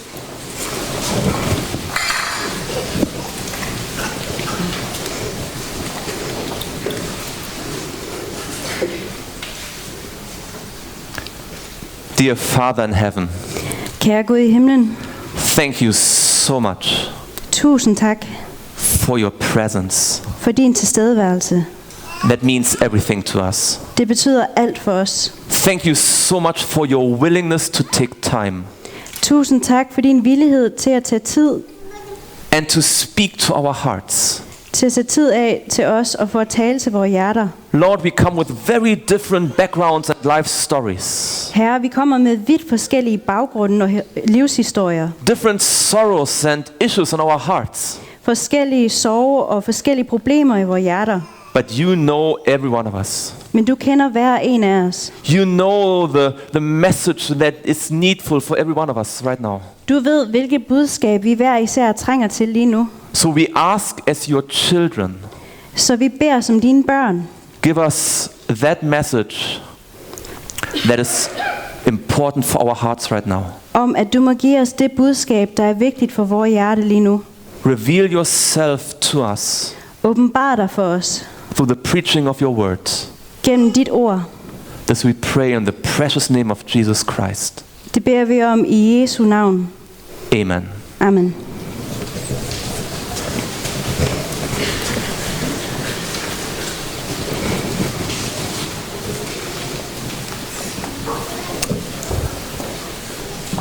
Dear Father in heaven, Kære Gud i himlen, thank you so much tusind tak for your presence. for din tilstedeværelse. That means everything to us. Det betyder alt for os. Thank you so much for your willingness to take time Tusind tak for din villighed til at tage tid, and to speak to our hearts. til at sætte tid af til os og for at tale til vores hjerter. Lord, we come with very different backgrounds and life stories. Herre, vi kommer med vidt forskellige baggrunde og livshistorier. Different sorrows and issues in our hearts. Forskellige sorger og forskellige problemer i vores hjerter. But you know every one of us. Men du kender hver en af os. You know the message that is needful for every one of us right now. Du ved, hvilket budskab vi hver især trænger til lige nu. So we ask as your children, Så vi beder som dine børn. give us that message that is important for our hearts right now. Om at du må give os det budskab, der er vigtigt for vores hjerte lige nu. Reveal yourself to us Åbenbar dig for os through the preaching of your word. gennem dit ord. This we pray in the precious name of Jesus Christ. Det beder vi om i Jesu navn. Amen. Amen.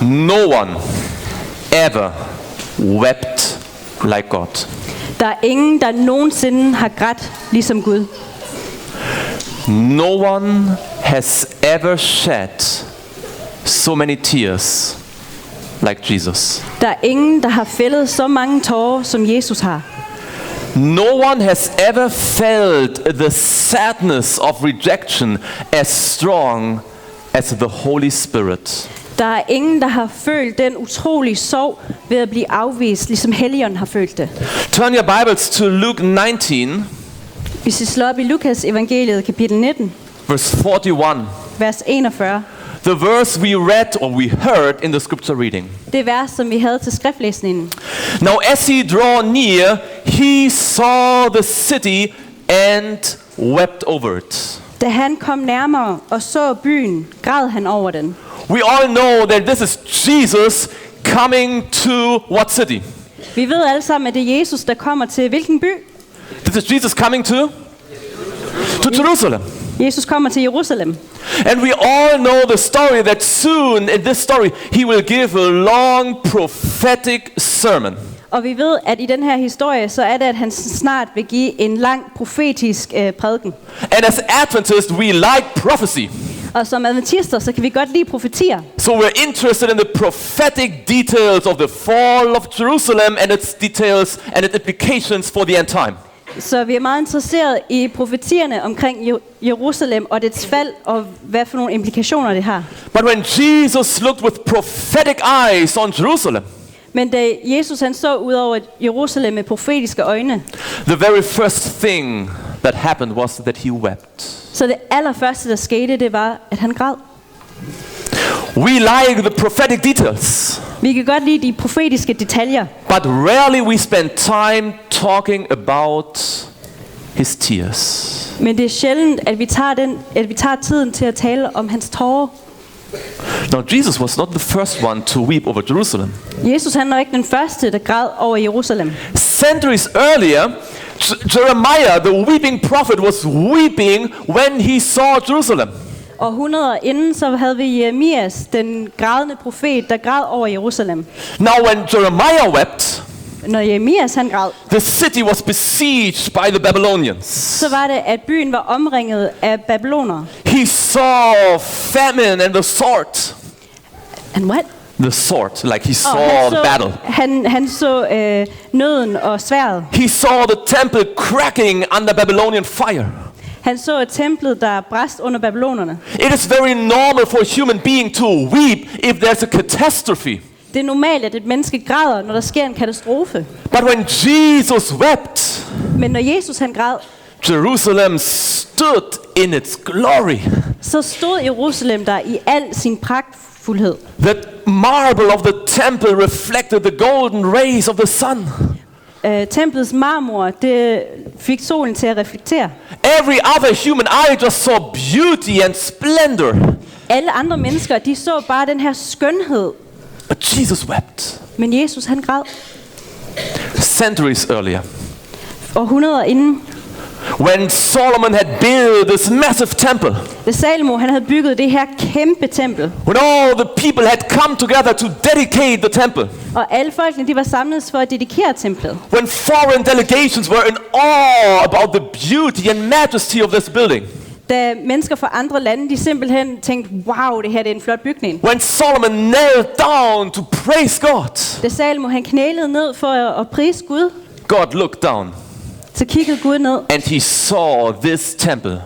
No one ever wept like God. Der er ingen, der nogensinde har grædt ligesom Gud. No one has ever shed so many tears like Jesus. Der er ingen, der har fældet så mange tårer, som Jesus har. No one has ever felt the sadness of rejection as strong as the Holy Spirit. Der er ingen, der har følt den utrolige sorg ved at blive afvist, ligesom Helligånden har følt det. Turn your Bibles to Luke 19, Hvis vi slår op i Lukas evangeliet kapitel 19, verse 41. vers 41. The verse we read or we heard in the scripture reading. Det vers, som vi havde til skriftlæsningen. Now as he drew near, he saw the city and wept over it. Da han kom nærmere og så byen, græd han over den. We all know that this is Jesus coming to what city? Vi ved alle sammen, at det er Jesus, der kommer til hvilken by? This is Jesus coming to Jerusalem. Jesus kommer til Jerusalem. And we all know the story that soon in this story he will give a long prophetic sermon. Og vi ved, at i den her historie, så er det, at han snart vil give en lang profetisk prædiken. And as Adventists, we like prophecy. Og som adventister, så kan vi godt lide profetier. So we're interested in the prophetic details of the fall of Jerusalem and its details and its implications for the end time. Så vi er meget interesseret i profetierne omkring Jerusalem og dets fald, og hvad for nogle implikationer det har. But when Jesus looked with prophetic eyes on Jerusalem, Men da Jesus han så ud over Jerusalem med profetiske øjne, the very first thing that happened was that he wept. så det allerførste, der skete, det var, at han græd. We like the prophetic details. Vi kan godt lide de profetiske detaljer, but rarely we spend time talking about his tears. men det er sjældent, at vi tager tiden til at tale om hans tårer. Now, Jesus was not the first one to weep over Jerusalem. Jesus han var ikke den første, der græd over Jerusalem. Centuries earlier, Jeremiah, the weeping prophet, was weeping when he saw Jerusalem. Århundreder inden, så havde vi Jeremias, den grædende profet, der græd over Jerusalem. Now, when Jeremiah wept, Når Jeremias han græd, the city was besieged by the Babylonians. så var det, at byen var omringet af babylonere. He saw famine and the sword. And what? The sword, like he saw han the battle. Han så nøden og sværdet. He saw the temple cracking under Babylonian fire. Han så templet, der brast under babylonerne. It is very normal for a human being to weep if there's a catastrophe. Det er normalt, at et menneske græder, når der sker en katastrofe. But when Jesus wept, Men når Jesus han græd, Jerusalem stood in its glory. så stod Jerusalem der i al sin pragtfuldhed. The marble of the temple reflected the golden rays of the sun. Templets marmor, det fik solen til at reflektere. Every other human eye just saw beauty and splendor. Alle andre mennesker, de så bare den her skønhed. But Jesus wept. Men Jesus han græd. Centuries earlier, Århundreder inden, when Solomon had built this massive temple, da Salomo han havde bygget det her kæmpe tempel, when all the people had come together to dedicate the temple, og alle folkene, de var samlet for at dedikere templet. when foreign delegations were in awe about the beauty and majesty of this building, Da mennesker fra andre lande, de simpelthen tænkte, wow, det her det er en flot bygning. when Solomon knelt down to praise God, Da Salomo han knælede ned for at prise Gud, God looked down så kiggede Gud ned, and he saw this temple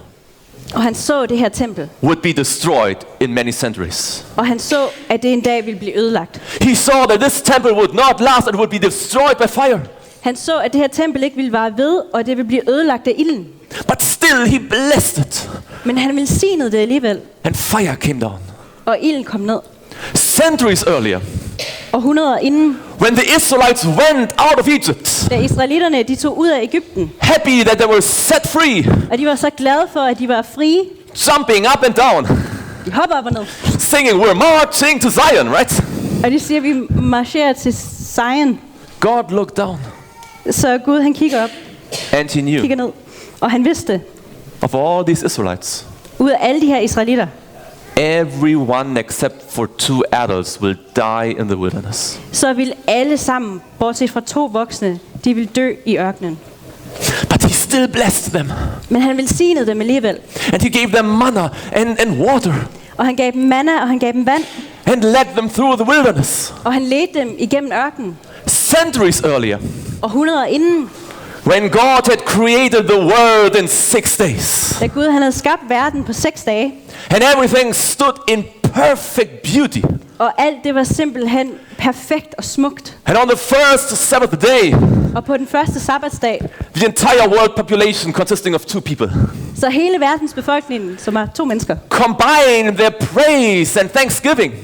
og han så det her tempel. would be destroyed in many centuries. Og han så, at det en dag ville blive ødelagt. He saw that this temple would not last and would be destroyed by fire. Han så, at det her tempel ikke ville vare ved, og det ville blive ødelagt af ilden. But still he blessed it. Men han velsignede det alligevel, And fire came down. og ilden kom ned. Centuries earlier, Århundreder inden, when the Israelites went out of Egypt, da israelitterne de tog ud af Egypten, happy that they were set free, og de var så glade for, at de var frie, jumping up and down, de hopper op og ned. singing, "We're marching to Zion," right? Og de siger, at vi marcherer til Zion. God looked down Så Gud han kigger op, and he knew kigger ned, og han vidste, of all these Israelites, ud af alle de her israelitter, everyone except for 2 adults will die in the wilderness. så vil alle sammen, bortset fra 2 voksne, de vil dø i ørkenen. But he still blessed them, Men han velsignede dem alligevel. and he gave them manna and water, Og han gav dem manna, og han gav dem vand, and led them through the wilderness. og han ledte dem igennem ørkenen. Centuries earlier, Århundreder inden, when God had created the world in 6 days, da Gud han havde skabt verden på 6 dage, and everything stood in perfect beauty. og alt det var simpelthen perfekt og smukt. And on the first Sabbath day, Og på den første sabbatsdag, the entire world population consisting of 2 people så hele verdens befolkning, som var 2 mennesker, combined their praise and thanksgiving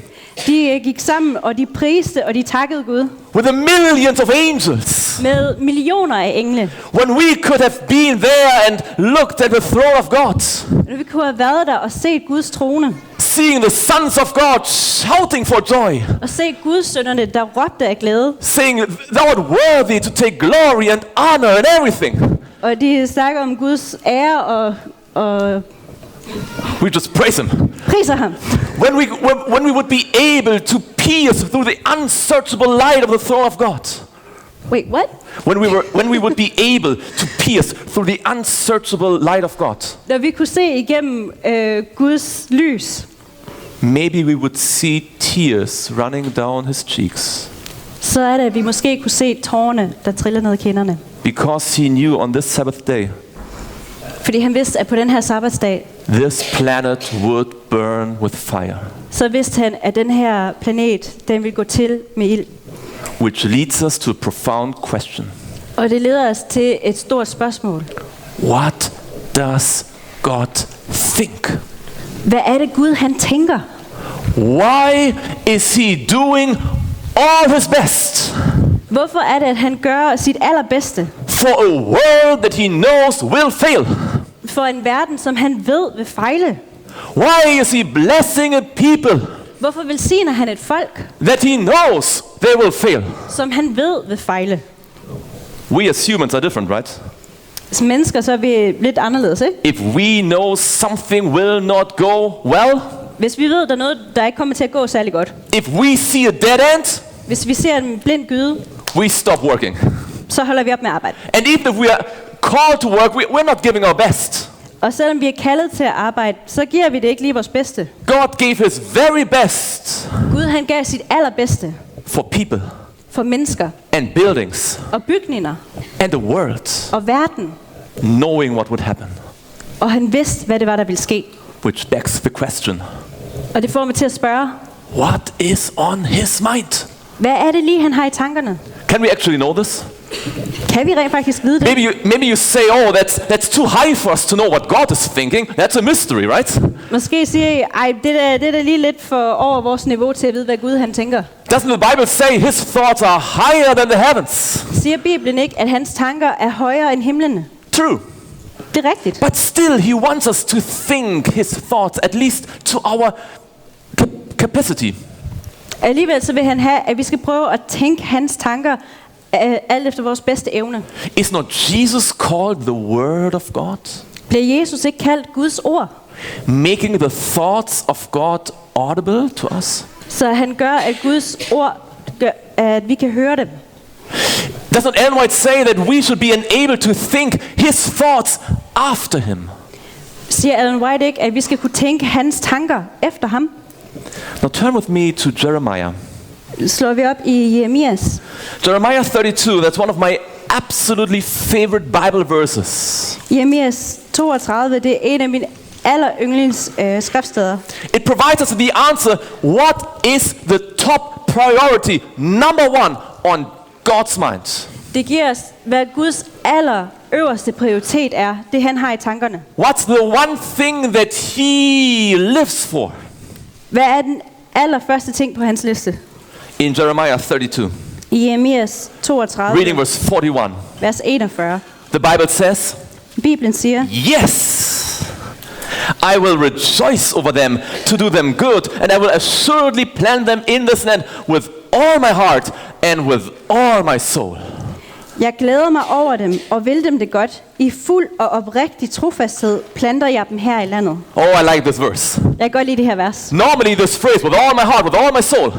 de gik sammen, og de priste, og de takkede Gud with the millions of angels. med millioner af engle. When we could have been there and looked at the throne of God, Og vi kunne have været der og set Guds trone, seeing the sons of God shouting for joy, og set Guds sønnerne, der råbte af glæde. saying, "Thou art worthy to take glory and honor and everything." Og de snakker om Guds ære og We just praise Him. priser ham. When we would be able to pierce through the unsearchable light of the throne of God. Wait, what? When we would be able to pierce through the unsearchable light of God. Når vi kunne se igennem Guds lys, Maybe we would see tears running down his cheeks, så er det, at vi måske kunne se tårerne, der triller ned ad kinderne. because he knew on this Sabbath day Fordi han vidste, at på den her sabbatsdag, this planet would burn with fire, så vidste han, at den her planet, den vil gå til med ild. which leads us to a profound question. Og det leder os til et stort spørgsmål. What does God think? Hvad er det Gud han tænker? Why is he doing all his best Hvorfor er det, at han gør sit allerbedste for a world that he knows will fail? for en verden, som han ved vil fejle? Why is he blessing a people Hvorfor velsigner han et folk, that he knows they will fail? som han ved vil fejle? We as humans are different, right? Som mennesker, så er vi lidt anderledes, ikke? If we know something will not go well, Hvis vi ved, der er noget, der ikke kommer til at gå særlig godt. if we see a dead end, Hvis vi ser en blind gyde, we stop working. så holder vi op med at arbejde. And even if we are called to work, we're not giving our best. Og selvom vi er kaldet til at arbejde, så giver vi det ikke lige vores bedste. God gave his very best Gud, han gav sit allerbedste for people for mennesker and buildings og bygninger and the world, og verden. knowing what would happen. Og han vidste, hvad det var, der ville ske. Which begs the question, Og det får mig til at spørge, what is on his mind? hvad er det lige, han har i tankerne? Can we actually know this? Kan vi rent faktisk vide det? Maybe you say, oh, that's too high for us to know what God is thinking. That's a mystery, right? Måske siger I, det er da lige lidt for over vores niveau til at vide, hvad Gud han tænker. Doesn't the Bible say his thoughts are higher than the heavens? Siger Bibelen ikke, at hans tanker er højere end himlene? True. Det er rigtigt. But still, he wants us to think his thoughts, at least to our capacity. Alligevel så vil han have, at vi skal prøve at tænke hans tanker alt efter vores bedste evne. Is not Jesus called the Word of God? Bliver Jesus ikke kaldt Guds ord? Making the thoughts of God audible to us? Så han gør, at Guds ord gør, at vi kan høre dem. Does not Ellen White say that we should be enabled to think his thoughts after him? Siger Ellen White ikke, at vi skal kunne tænke hans tanker efter ham? Now turn with me to Jeremiah. Slår vi op i Jeremias. Jeremiah 32, that's one of my absolutely favorite Bible verses. Jeremias 32, det er en af mine alleryndlings skriftsteder. It provides us the answer, what is the top priority, number one, on God's mind? Det giver os, hvad Guds allerøverste prioritet er, det han har i tankerne. What's the one thing that he lives for? Hvad er den allerførste ting på hans liste? In Jeremiah 32, I Jeremias 32, reading verse 41, vers 41. the Bible says, Bibelen siger, yes, I will rejoice over them to do them good, and I will assuredly plant them in this land with all my heart and with all my soul. jeg glæder mig over dem og vil dem det godt. I fuld og oprigtig trofasthed planter jeg dem her i landet. Oh, I like this verse. Jeg kan godt lide det her vers. Normally this phrase, with all my heart, with all my soul.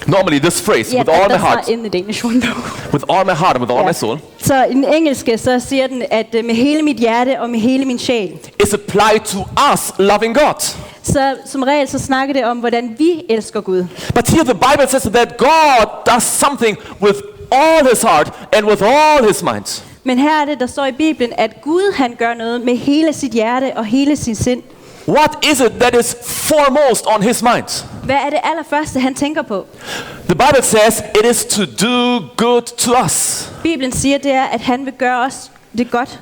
Normally this phrase, with all my that's heart, not in the Danish one though. with all my heart and with all my soul, Så i den engelske, så siger den, at med hele mit hjerte og med hele min sjæl. is applied to us loving God. Så som regel så snakker det om, hvordan vi elsker Gud. But here the Bible says that God does something with all his heart and with all his mind. Men her er det, der står i Bibelen, at Gud han gør noget med hele sit hjerte og hele sin sind. What is it that is foremost on his mind? Hvad er det allerførste, han tænker på? The Bible says it is to do good to us. Bibelen siger, det er, at han vil gøre os det godt.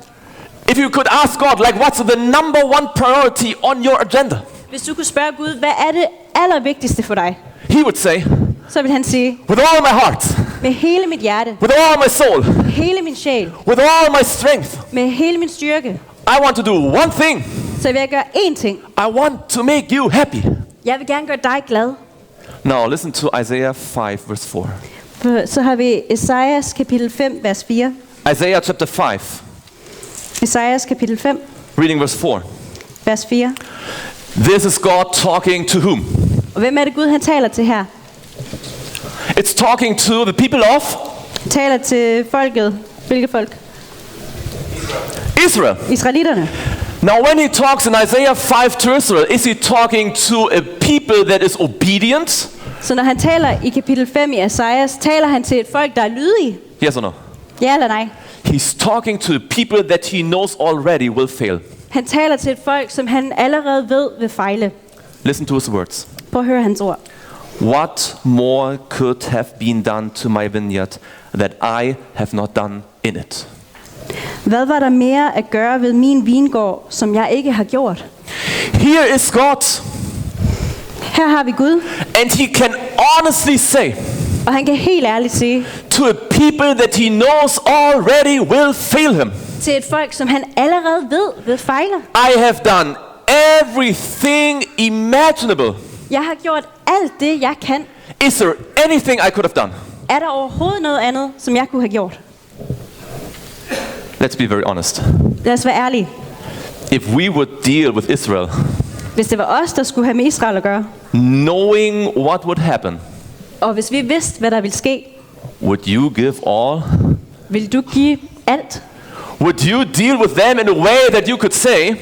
If you could ask God, like, what's the number one priority on your agenda? Hvis du kunne spørge Gud, hvad er det allervigtigste for dig? He would say, Så vil han sige, with all my heart, med hele mit hjerte, with all my soul, med hele min sjæl, with all my strength, med hele min styrke, I want to do one thing. så vil jeg gøre én ting. I want to make you happy. Jeg vil gerne gøre dig glad. Now listen to Isaiah 5 verse 4. Så har vi Esajas kapitel 5, vers 4. Isaiah chapter 5, Esajas kapitel 5, reading verse 4. vers 4. This is God talking to whom? Og hvem er det Gud, han taler til her? It's talking to the people of Taler til folket. Hvilket folk? Israel. Israelitterne. Now when he talks in Isaiah 5 to Israel, is he talking to a people that is obedient? Så når han taler i kapitel 5 i Esajas, taler han til et folk, der er lydige? Yes or no? Ja eller nej? He's talking to the people that he knows already will fail. Han taler til et folk, som han allerede ved vil fejle. Listen to his words. Prøv at høre hans ord. What more could have been done to my vineyard that I have not done in it? Hvad var der mere at gøre ved min vingård, som jeg ikke har gjort? Here is God, Her har vi Gud, and he can honestly say Og han kan helt ærligt sige to a people that he knows already will fail him, til et folk, som han allerede ved fejle. I have done everything imaginable. Jeg har gjort alt det, jeg kan. Is there anything I could have done? Er der overhovedet noget andet, som jeg kunne have gjort? Let's be very honest. Lad os være ærlige. If we would deal with Israel, Hvis det var os, der skulle have med Israel at gøre, knowing what would happen, og hvis vi vidste, hvad der ville ske, would you give all? ville du give alt? Would you deal with them in a way that you could say,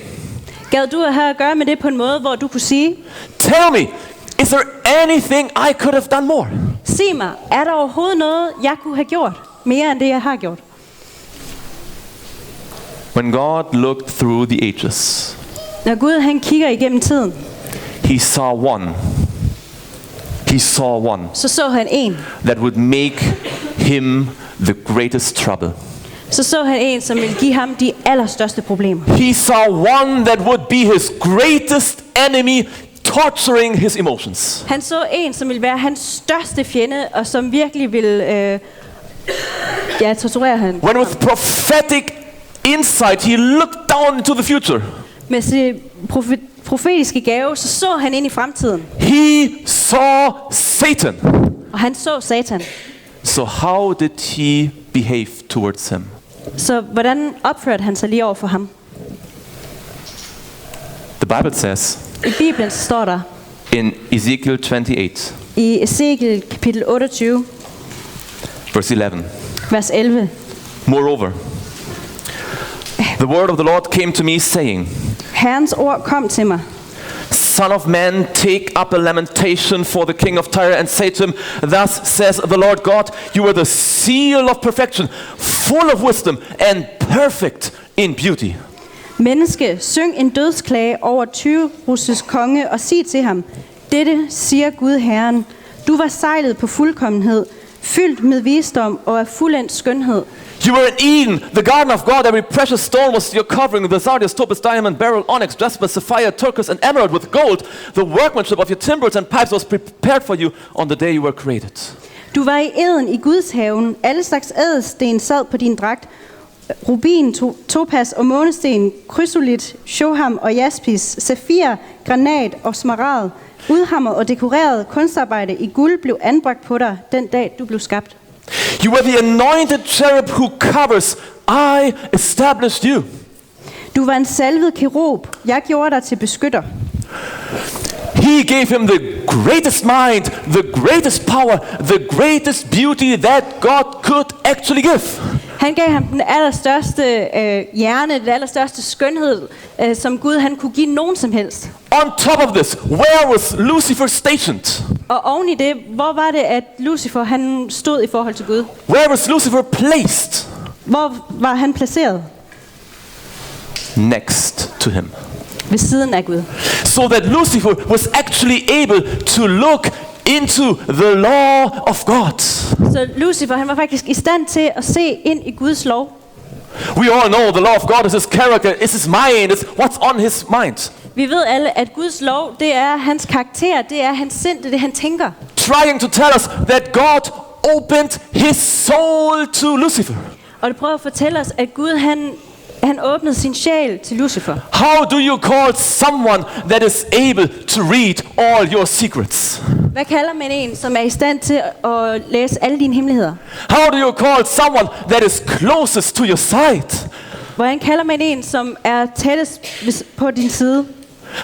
Gad du at have at gøre med det på en måde, hvor du kunne sige, tell me, is there anything I could have done more? sig mig, er der overhovedet noget, jeg kunne have gjort mere end det, jeg har gjort? When God looked through the ages, Når Gud han kigger igennem tiden, he saw one. He saw one så han en. that would make him the greatest trouble. Så han en, som ville give ham de allerstørste problemer. He saw one that would be his greatest enemy, torturing his emotions. Han så en, som ville være hans største fjende, og som virkelig ville torturere ham. When with prophetic insight he looked down into the future, Med sin profetiske gave, så han ind i fremtiden. he saw Satan. Og han så Satan. So how did he behave towards him? Så hvordan opførte han sig lige over for ham? The Bible says I Bibelen så står der, in Ezekiel 28, i Ezekiel kapitel 28, verse 11, vers 11. moreover, the word of the Lord came to me, saying, Herrens ord kom til mig. Son of man, take up a lamentation for the king of Tyre and say to him, thus says the Lord God, you are the seal of perfection, full of wisdom and perfect in beauty. Menneske, syng en dødsklage over Tyrus' konge og sig til ham, dette siger Gud Herren, du var sejlet på fuldkommenhed, fyldt med visdom og af fuldendt skønhed. You were in Eden, the garden of God. Every precious stone was your covering. The sardius, topaz, diamond, beryl, onyx, jasper, sapphire, turquoise, and emerald with gold. The workmanship of your timbrels and pipes was prepared for you on the day you were created. Du var i eden i Guds haven. Alle slags ædelsten sad på din dragt. Rubin, topaz og månesten, krysolit, shoham og jaspis, safir, granat og smaragd. Udhamret og dekoreret kunstarbejde i guld blev anbragt på dig den dag du blev skabt. You were the anointed cherub who covers. I established you. Du var en salvet kerub. Jeg gjorde dig til beskytter. He gave him the greatest mind, the greatest power, the greatest beauty that God could actually give. Han gav ham den allerstørste hjerne, den allerstørste skønhed, som Gud han kunne give nogen som helst. On top of this, where was Lucifer stationed? Og oven i det, hvor var det, at Lucifer han stod i forhold til Gud? Where was Lucifer placed? Hvor var han placeret? Next to him. Ved siden af Gud. So that Lucifer was actually able to look into the law of God. Så Lucifer han var faktisk i stand til at se ind i Guds lov. We all know the law of God is his character, is his mind, is what's on his mind. Vi ved alle, at Guds lov, det er hans karakter, det er hans sind, det er det, han tænker. Trying to tell us that God opened his soul to Lucifer. Og det prøver at fortælle os, at Gud han åbnede sin sjæl til Lucifer. How do you call someone that is able to read all your secrets? Hvad kalder man en, som er i stand til at læse alle dine hemmeligheder? How do you call someone that is closest to your side? Hvordan kalder man en, som er tættest på din side?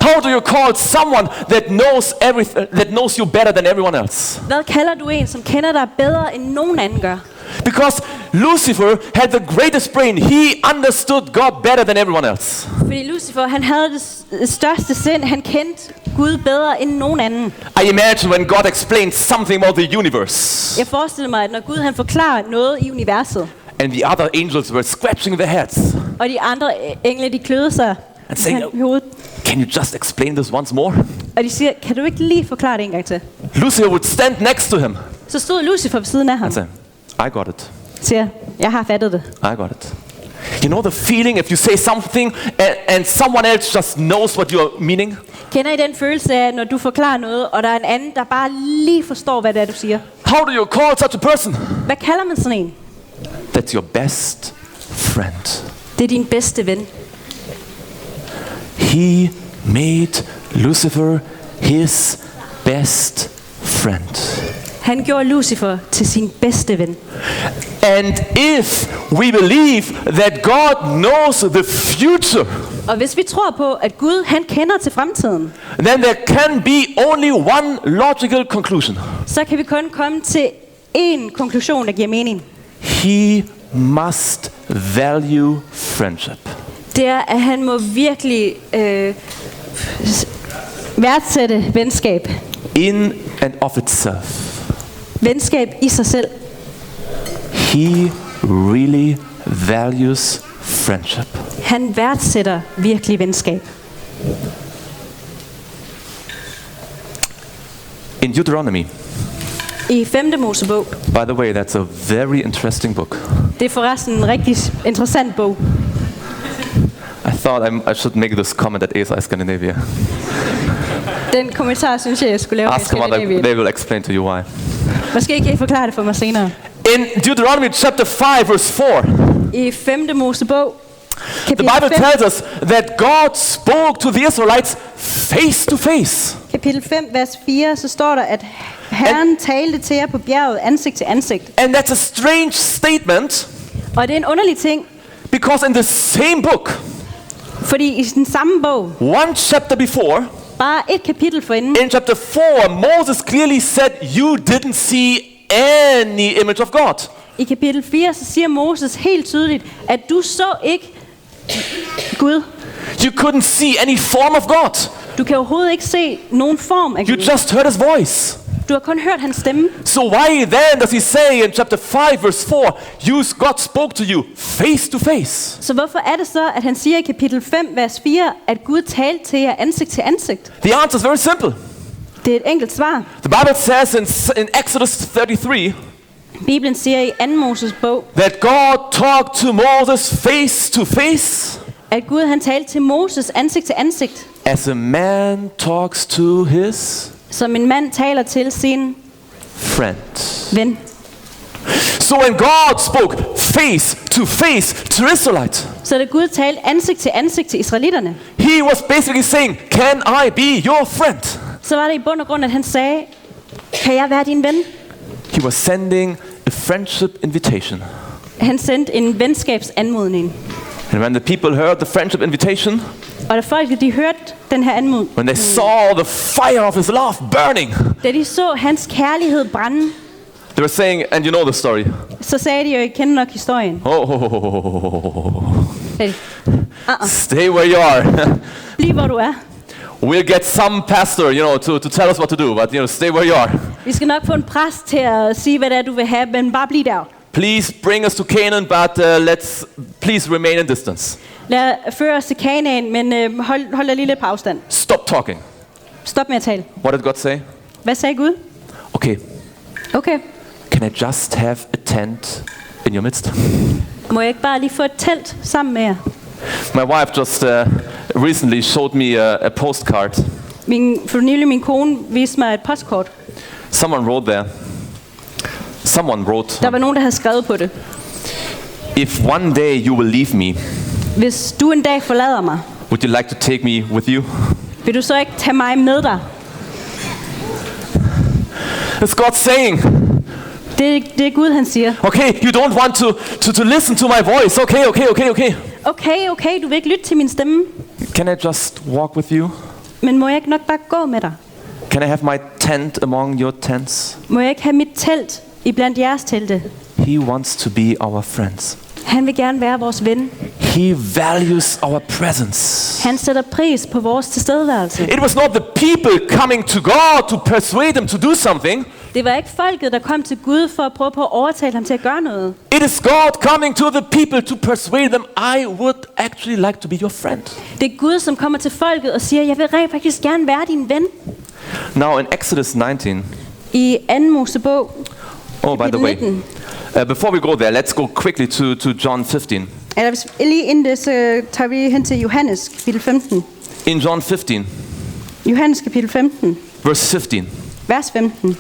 How do you call someone that knows that knows you better than everyone else? Hvad kalder du en, som kender dig bedre end nogen anden gør? Because Lucifer had the greatest brain. He understood God better than everyone else. Fordi Lucifer, han havde det største sind. Han kendte Gud bedre end nogen anden. I imagine when God explained something about the universe. Jeg forestiller mig, at når Gud han forklarer noget i universet, And the other angels were scratching their heads og de andre engle, de kløede sig and saying, i hovedet, can you just explain this once more? og de siger, kan du ikke lige forklare det en gang til? Lucifer would stand next to him Så stod Lucifer ved siden af ham and say, I got it. siger, jeg har fattet det. I got it. You know the feeling if you say something and someone else just knows what you're meaning? Kender I den følelse af, når du forklarer noget, og der er en anden, der bare lige forstår, hvad det er, du siger? How do you call such a person? Hvad kalder man sådan en? That's your best friend. Det er din bedste ven. He made Lucifer his best friend. Han gjorde Lucifer til sin bedste ven. And if we believe that God knows the future, Og hvis vi tror på, at Gud han kender til fremtiden, then there can be only one logical conclusion. så kan vi kun komme til én konklusion, der giver mening. He must value friendship. Det er, at han må virkelig værdsætte venskab. In and of itself. Venskab i sig selv. He really values friendship. Han værdsætter virkelig venskab. In Deuteronomy, I 5. Mosebog, by the way, that's a very interesting book. det er forresten en rigtig interessant bog. I thought I should make this comment at ASI Scandinavia. Den kommentar synes jeg skulle lave. Ask them, they will explain to you why. Måske kan I forklare det for mig senere. In Deuteronomy chapter 5 verse 4, I 5. Mosebog, the Bible tells us that God spoke to the Israelites face to face. Kapitel 5, vers 4, så står der, at Herren talte til jer på bjerget ansigt til ansigt. And that's a strange statement. Og det er en underlig ting, because in the same book, fordi i den samme bog, one chapter before, bare et kapitel forinden, in chapter 4, Moses clearly said, you didn't see any image of God. I kapitel 4, så siger Moses helt tydeligt, at du så ikke Gud. You couldn't see any form of God. Du kan overhovedet ikke se nogen form af You Gud. just heard his voice. Du har kun hørt hans stemme. So why then does he say in chapter 5 verse 4, God spoke to you face to face? Så hvorfor er det så, at han siger i kapitel 5, vers 4, at Gud talte til jer ansigt til ansigt? The answer is very simple. Det er et enkelt svar. The Bible says in Exodus 33, Bibelen siger i 2. Moses bog, that God talked to Moses face to face, at Gud han talte til Moses ansigt til ansigt, as a man talks to his som en mand taler til sin friend. ven. So when God spoke face to face to Israelites, Så da Gud talte ansigt til ansigt til israelitterne, he was basically saying, can I be your friend? så var det i bund og grund, at han sagde, kan jeg være din ven? He was sending a friendship invitation. Han sendte en venskabsanmodning. And when the people heard the friendship invitation, Og da folket de hørte den her anmodning, when they saw the fire of his love burning, da de så hans kærlighed brænde, they were saying, and you know the story. så sagde de jo, I kender nok historien. Stay where you are. Bliv hvor du er. We'll get some pastor, to tell us what to do, but stay where you are. Vi skal nok få en præst til at sige, hvad det er, du vil have, men bare bliv der. Please bring us to Canaan, but please remain in distance. Lad føre os til Kanaan, men hold dig lige lidt på afstand. Stop talking. Stop med at tale. What did God say? Hvad sagde Gud? Okay. Okay. Can I just have a tent in your midst? Må jeg ikke bare lige få et telt sammen med jer? My wife just recently showed me a postcard. For nylig min kone viste mig et postkort. Someone wrote there. Der var nogen, der havde skrevet på det. If one day you will leave me, hvis du en dag forlader mig, would you like to take me with you? Vil du så ikke tage mig med dig? It's God saying. Det er Gud, han siger. Okay, you don't want to listen to my voice. Okay. Okay, du vil ikke lytte til min stemme. Can I just walk with you? Men må jeg ikke nok bare gå med dig? Can I have my tent among your tents? Må jeg ikke have mit telt i blandt jeres telte? He wants to be our friends. Han vil gerne være vores ven. He values our presence. Han sætter pris på vores tilstedeværelse. It was not the people coming to God to persuade them to do something. Det var ikke folket, der kom til Gud for at prøve på at overtale ham til at gøre noget. It is God coming to the people to persuade them, I would actually like to be your friend. Det er Gud, som kommer til folket og siger, jeg vil rent faktisk gerne være din ven. Now in Exodus 19. I 2. Mosebog. Oh, by the way, before we go there, let's go quickly to John 15. Eller lige inden det, så tager vi hen til Johannes, kapitel 15. In John 15. Johannes kapitel 15, verse 15. vers 15.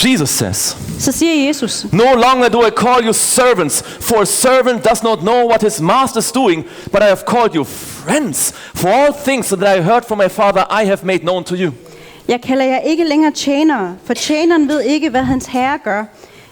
Jesus says, Så siger Jesus, "No longer do I call you servants, for a servant does not know what his master is doing, but I have called you friends. For all things that I heard from my Father, I have made known to you." jeg kalder jer ikke længere tjenere, for tjeneren ved ikke, hvad hans herre gør.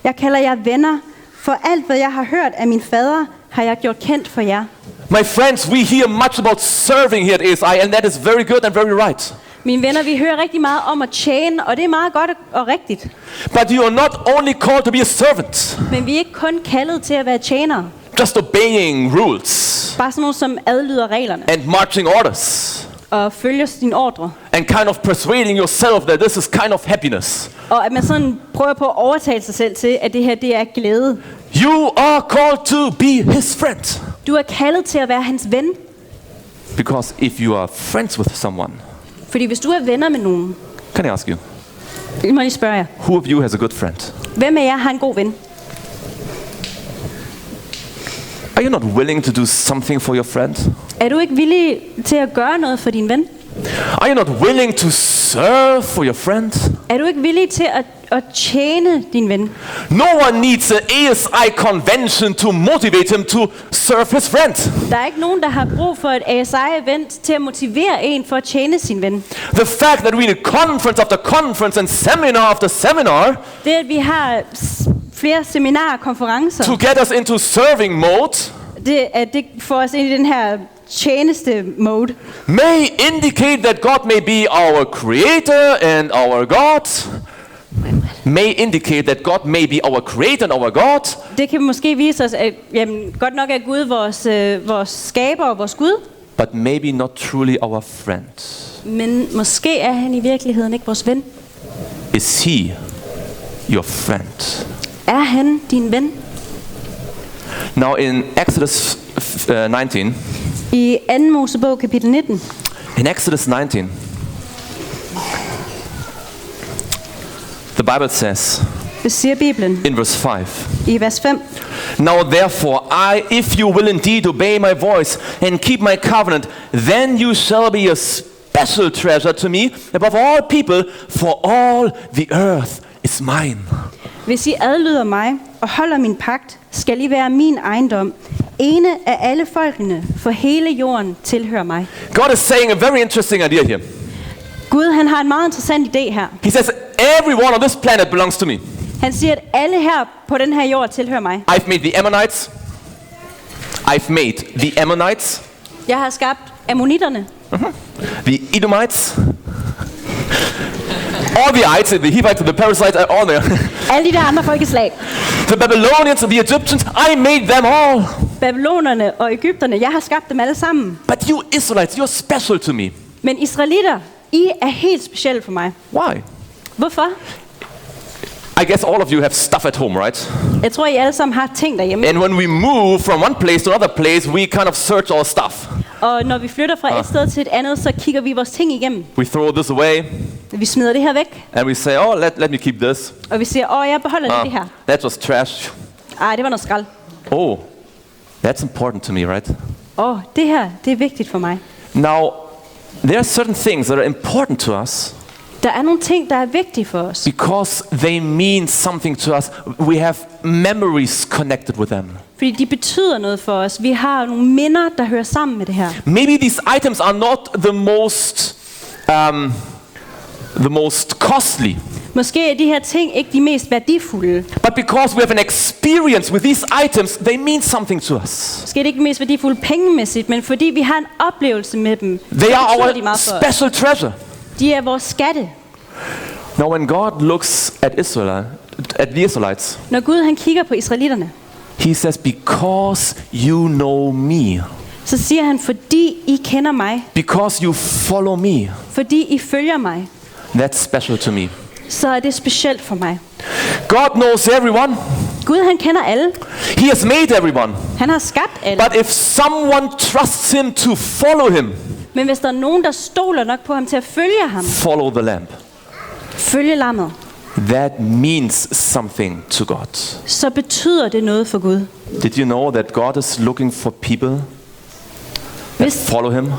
Jeg kalder jer venner, for alt, hvad jeg har hørt af min fader, har jeg gjort kendt for jer. My friends, we hear much about serving here at ASI, and that is very good and very right. Mine venner, vi hører rigtig meget om at tjene, og det er meget godt og rigtigt. But you are not only called to be a servant, Men vi er ikke kun kaldet til at være tjenere. just obeying rules Bare sådan nogle, som adlyder reglerne and marching orders og følger sin ordre. and kind of persuading yourself that this is kind of happiness. Og at man sådan prøver på at overtale sig selv til, at det her det er glæde. You are called to be his friend. Du er kaldet til at være hans ven. Because if you are friends with someone, Fordi hvis du er venner med nogen, can I ask you, jeg må lige spørge jer. who of you has a good friend? Hvem af jer har en god ven? Are you not willing to do something for your friend? Er du ikke villig til at gøre noget for din ven? Are you not willing to serve for your friend? Er du ikke villig til at tjene din ven? No one needs an ASI convention to motivate him to serve his friend. Der er ikke nogen, der har brug for et ASI-event til at motivere en for at tjene sin ven. The fact that we need conference after conference and seminar after seminar Det, at vi har flere seminarer og konferencer, to get us into serving mode det får os ind i den her tjeneste-mode. may indicate that God may be our creator and our God. May indicate that God may be our creator and our God. Det kan måske vise os, at jamen, godt nok er Gud vores skaber og vores Gud, But maybe not truly our friend. men måske er han i virkeligheden ikke vores ven. Is he your friend? Er han din ven? Now in Exodus 19, I 2. Mosebog kapitel 19, in Exodus 19, the Bible says det siger Bibelen in verse 5, i vers 5. "Now therefore, if you will indeed obey my voice and keep my covenant, then you shall be a special treasure to me above all people, for all the earth is mine." Hvis I adlyder mig og holder min pagt, skal I være min ejendom. Ene af alle folkene, for hele jorden tilhører mig. God is saying a very interesting idea here. Gud, han har en meget interessant idé her. He says, everyone on this planet belongs to me. Han siger, at alle her på den her jord tilhører mig. I've made the Ammonites. I've made the Ammonites. Jeg har skabt ammonitterne, The Edomites. All the ites, the Hivites, the Perizzites are all there. alle de der andre folkeslag. The Babylonians and the Egyptians, I made them all. Babylonerne og Egypterne, jeg har skabt dem alle sammen. But you Israelites, you're special to me. Men israelitter, I er helt specielle for mig. Why? Hvorfor? I guess all of you have stuff at home, right? Jeg tror, I alle sammen har ting derhjemme. And when we move from one place to another place, we kind of search our stuff. Og når vi flytter fra et sted til et andet, så kigger vi vores ting igennem. We throw this away, Vi smider det her væk, and we say, oh, let me keep this. og vi siger, jeg beholder lige det her. That was trash. Ej, det var noget skrald. Oh, that's important to me, right? Det her, det er vigtigt for mig. Now, there are certain things that are important to us Der er nogle ting, der er vigtige for os. because they mean something to us. We have memories connected with them. Fordi de betyder noget for os. Vi har nogle minder, der hører sammen med det her. Maybe these items are not the most costly, Måske er de her ting ikke de mest værdifulde. but because we have an experience with these items, they mean something to us. Måske er det ikke de mest værdifulde pengemæssigt, men fordi vi har en oplevelse med dem, så They are betyder de our meget for os. special treasure. De er vores skatte. Now, when God looks at the Israelites, Når Gud han kigger på israelitterne, He says, "Because you know me, så siger han, fordi I kender mig, because you follow me, fordi I følger mig, that's special to me." så er det specielt for mig. God knows everyone. Gud han kender alle. He has made everyone. Han har skabt alle. But if someone trusts him to follow him, Men hvis der er nogen, der stoler nok på ham til at følge ham, follow the lamb, følge lammet, that means something to God. så betyder det noget for Gud. Did you know that God is looking for people that follow him?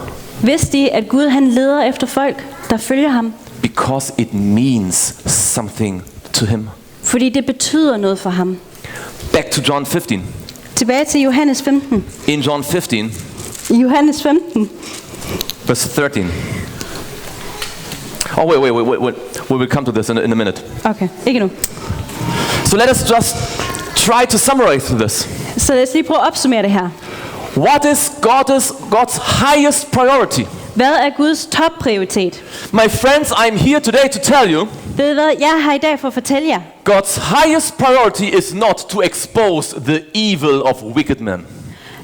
Vidste I, at Gud han leder efter folk, der følger ham, because it means something to him. fordi det betyder noget for ham. Back to John 15. Tilbage til Johannes 15. In John 15, I Johannes 15. verse 13. Oh, wait. We will come to this in a minute. Okay, ikke nu. So let us just try to summarize this. Så lad os lige prøve at opsummere det her. What is God's highest priority? Hvad er Guds topprioritet? My friends, I'm here today to tell you, Ved I hvad, jeg er her i dag for at fortælle jer. God's highest priority is not to expose the evil of wicked men.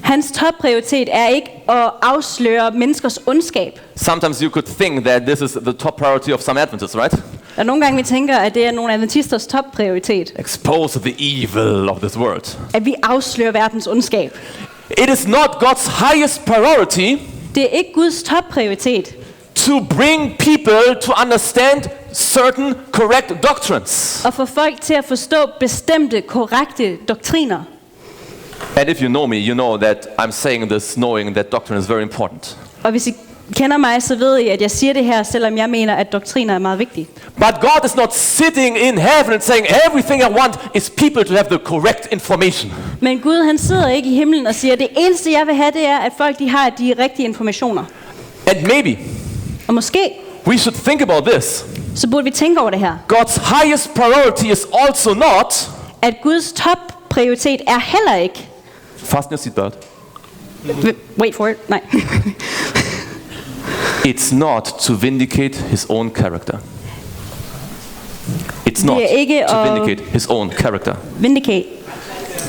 Hans topprioritet er ikke at afsløre menneskers ondskab. Sometimes you could think that this is the top priority of some Adventists, right? Og nogle gange vi tænker, at det er nogle adventisters topprioritet. Expose the evil of this world. At vi afslører verdens ondskab. It is not God's highest priority Det er ikke Guds topprioritet to bring people to understand certain correct doctrines. at få folk til at forstå bestemte, korrekte doktriner. And if you know me, you know that I'm saying this knowing that doctrine is very important. Og hvis I kender mig, så ved I, at jeg siger det her, selvom jeg mener, at doktriner er meget vigtige. But God is not sitting in heaven and saying everything I want is people to have the correct information. Men Gud, han sidder ikke i himlen og siger, at det eneste, jeg vil have, det er, at folk de har de rigtige informationer. And maybe Og måske, we should think about this. så burde vi tænke over det her. God's highest priority is also not At Guds topprioritet er heller ikke... fasten your seatbelt. Wait for it. Nej. It's not to vindicate his own character. It's not Det er ikke to at- vindicate his own character. Vindicate.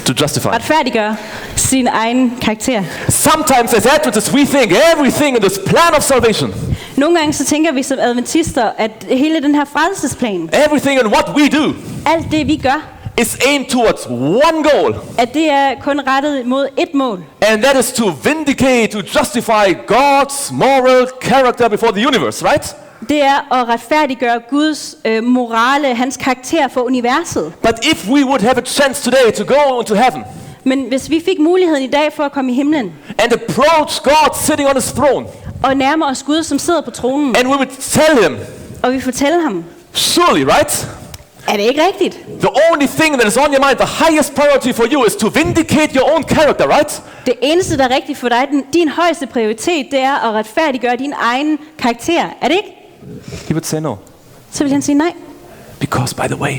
To justify. Retfærdiggøre sin egen karakter. Sometimes as Adventists we think everything in this plan of salvation, Nogle gange så tænker vi som adventister, at hele den her frelsesplan, everything in what we do alt det vi gør, is aimed towards one goal. at det er kun rettet mod et mål. And that is to vindicate, to justify God's moral character before the universe, right? Det er at retfærdiggøre Guds morale, hans karakter for universet. But if we would have a chance today to go into heaven Men hvis vi fik muligheden i dag for at komme i himlen, and approach God sitting on his throne, og nærme os Gud, som sidder på tronen, and we would tell him, og vi fortæller ham, surely, right? er det ikke rigtigt? The only thing that is on your mind, the highest priority for you is to vindicate your own character, right? Det eneste, der er rigtigt for dig, din højeste prioritet, det er at retfærdiggøre din egen karakter. Er det ikke? He would say no. Så vil han sige nej. Because, by the way,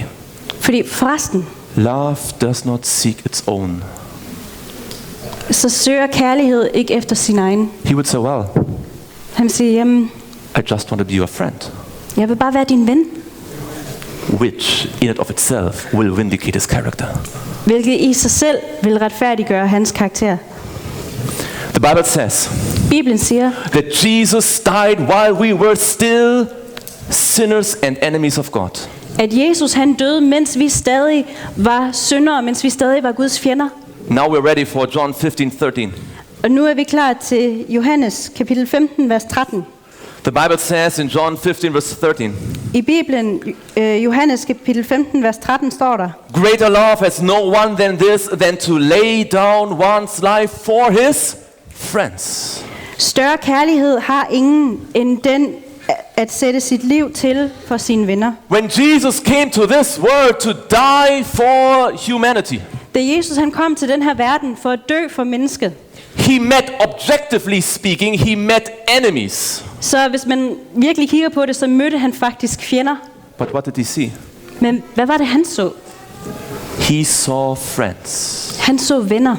Fordi forresten, love does not seek its own. så søger kærlighed ikke efter sin egen. He would say, well, Han vil sige, jamen, I just want to be your friend, jeg vil bare være din ven. which in it of itself will vindicate his character. Hvilket i sig selv vil retfærdiggøre hans karakter. The Bible says Bibelen siger, that Jesus died while we were still sinners and enemies of God. at Jesus han døde, mens vi stadig var syndere, mens vi stadig var Guds fjender. Now we're ready for John 15:13. Og nu er vi klar til Johannes kapitel 15, vers 13. The Bible says in John 15 verse 13, I Bibelen, Johannes kapitel 15, vers 13 står der, greater love has no one than this, than to lay down one's life for his friends. større kærlighed har ingen end den at sætte sit liv til for sine venner. When Jesus came to this world to die for humanity, Da Jesus han kom til den her verden for at dø for mennesket, he met, objectively speaking, he met enemies. så hvis man virkelig kigger på det, så mødte han faktisk fjender. But what did he see? Men hvad var det han så? He saw friends. Han så venner.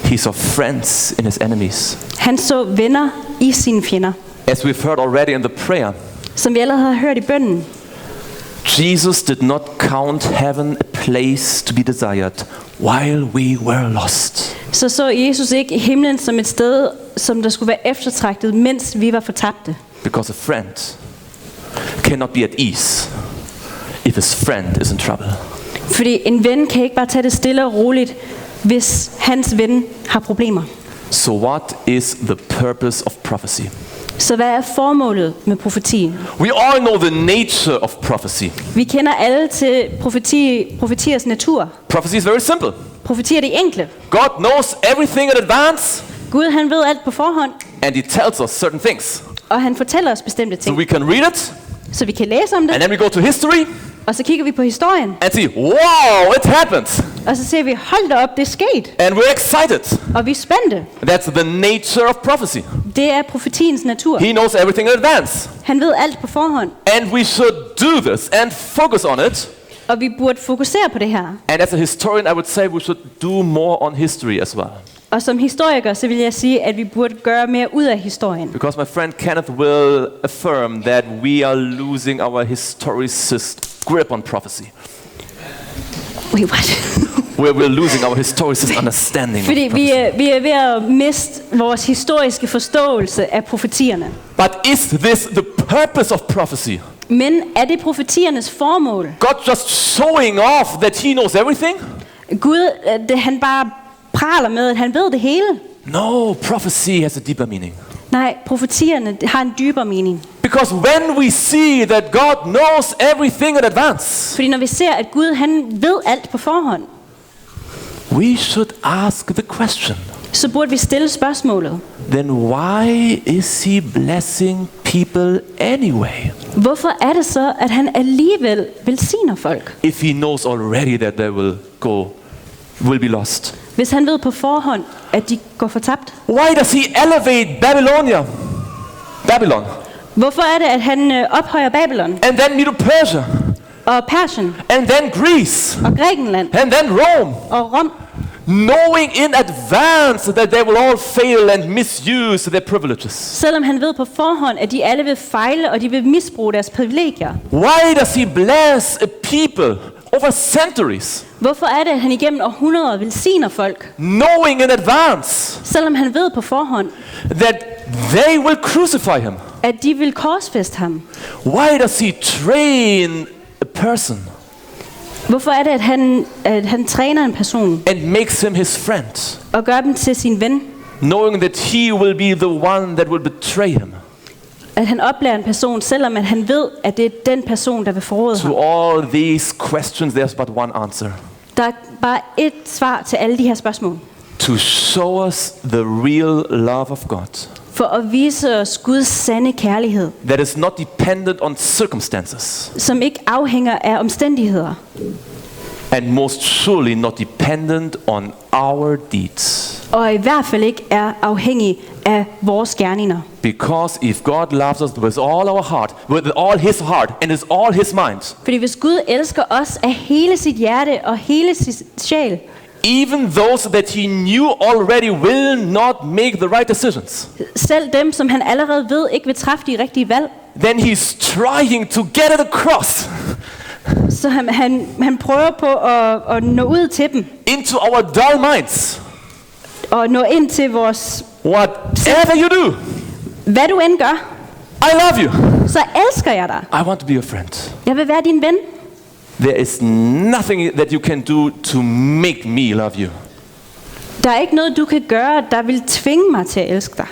He saw friends in his enemies. Han så venner i sine fjender. As we've heard already in the prayer, Som vi allerede har hørt i bønnen. Jesus did not count heaven a place to be desired while we were lost. Så Jesus ikke himlen som et sted, som der skulle være eftertragtet, mens vi var fortabte. Because a friend cannot be at ease if his friend is in trouble. Fordi en ven kan ikke bare tage det stille og roligt, hvis hans ven har problemer. So what is the purpose of prophecy? Så hvad er formålet med profeti? We all know the nature of prophecy. Vi kender alle til profetiers natur. Prophecy is very simple. Profeti er det enkle. God knows everything in advance Gud han ved alt på forhånd, and he tells us certain things. Og han fortæller os bestemte So ting. we can read it, Så vi kan læse om and det, then we go to history og så kigger vi på historien. and see, wow, it happened. Og så ser vi, hold da op, det er sket. And we're excited. Og vi er spændte. That's the nature of prophecy. Det er profetiens natur. He knows everything in advance. Han ved alt på forhånd. And we should do this and focus on it. Og vi burde fokusere på det her. And as a historian, I would say we should do more on history as well. Og som historiker, så vil jeg sige, at vi burde gøre mere ud af historien. Because my friend Kenneth will affirm that we are losing our historicist grip on prophecy. Wait, what? We're losing our historicist understanding Fordi of prophecy. vi er ved at miste vores historiske forståelse af profetierne. But is this the purpose of prophecy? Men er det profetiernes formål? God just showing off that he knows everything? Gud, han bare praler med, at han ved det hele. No, prophecy has a deeper meaning. Nej, profetierne har en dybere mening. Because when we see that God knows everything in advance, Fordi når vi ser, at Gud han ved alt på forhånd, we should ask the question, så burde vi stille spørgsmålet. then why is he blessing people anyway? Hvorfor er det så, at han alligevel velsigner folk, If he knows already that they will be lost. hvis han ved på forhånd, at de går fortabt? Why does he elevate Babylon, Hvorfor er det, at han ophøjer Babylon and then Medo-Persia, og Persien and then Greece, og Grækenland and then Rome, og Rom, knowing in advance that they will all fail and misuse their privileges? selvom han ved på forhånd, at de alle vil fejle, og de vil misbruge deres privilegier? Why does he bless a people over centuries, Hvorfor er det, at han igennem århundreder velsigner folk, knowing in advance selvom han ved på forhånd, that they will crucify him? at de vil korsfæste ham? Why does he train a person Hvorfor er det, at han træner en person and makes him his friend, og gør dem til sin ven? knowing that he will be the one that will betray him? At han oplærer en person, selvom at han ved, at det er den person, der vil forråde ham. To all these questions, there's but one answer. Der er bare ét svar til alle de her spørgsmål. To show us the real love of God For at vise os Guds sande kærlighed, that is not dependent on circumstances, som ikke afhænger af omstændigheder, and most surely not dependent on our deeds. og i hvert fald ikke er afhængig af vores gerninger. Because if God loves us with all our heart, with all his heart, and with all his mind, Fordi hvis Gud elsker os af hele sit hjerte og hele sit sjæl, even those that he knew already will not make the right decisions, selv dem, som han allerede ved ikke vil træffe de rigtige valg, then he's trying to get it across så han prøver på at nå ud til dem, into our dull minds. og nå ind til vores, Whatever you do, hvad du end gør, I love you. så elsker jeg dig. I want to be your friend. Jeg vil være din ven. There is nothing that you can do to make me love you. Der er ikke noget, du kan gøre, der vil tvinge mig til at elske dig.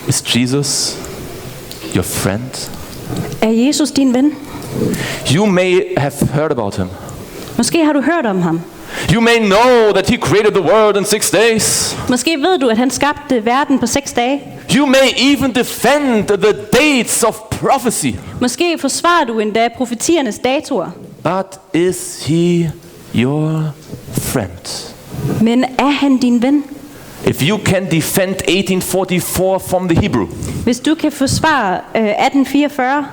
Is Jesus your friend? Er Jesus din ven? You may have heard about him. Måske har du hørt om ham. You may know that he created the world in 6 days. Måske ved du, at han skabte verden på 6 dage. You may even defend the dates of prophecy. Måske forsvarer du endda profetiernes datoer. But is he your friend? Men er han din ven? If you can defend 1844 from the Hebrew, Hvis du kan forsvare 1844,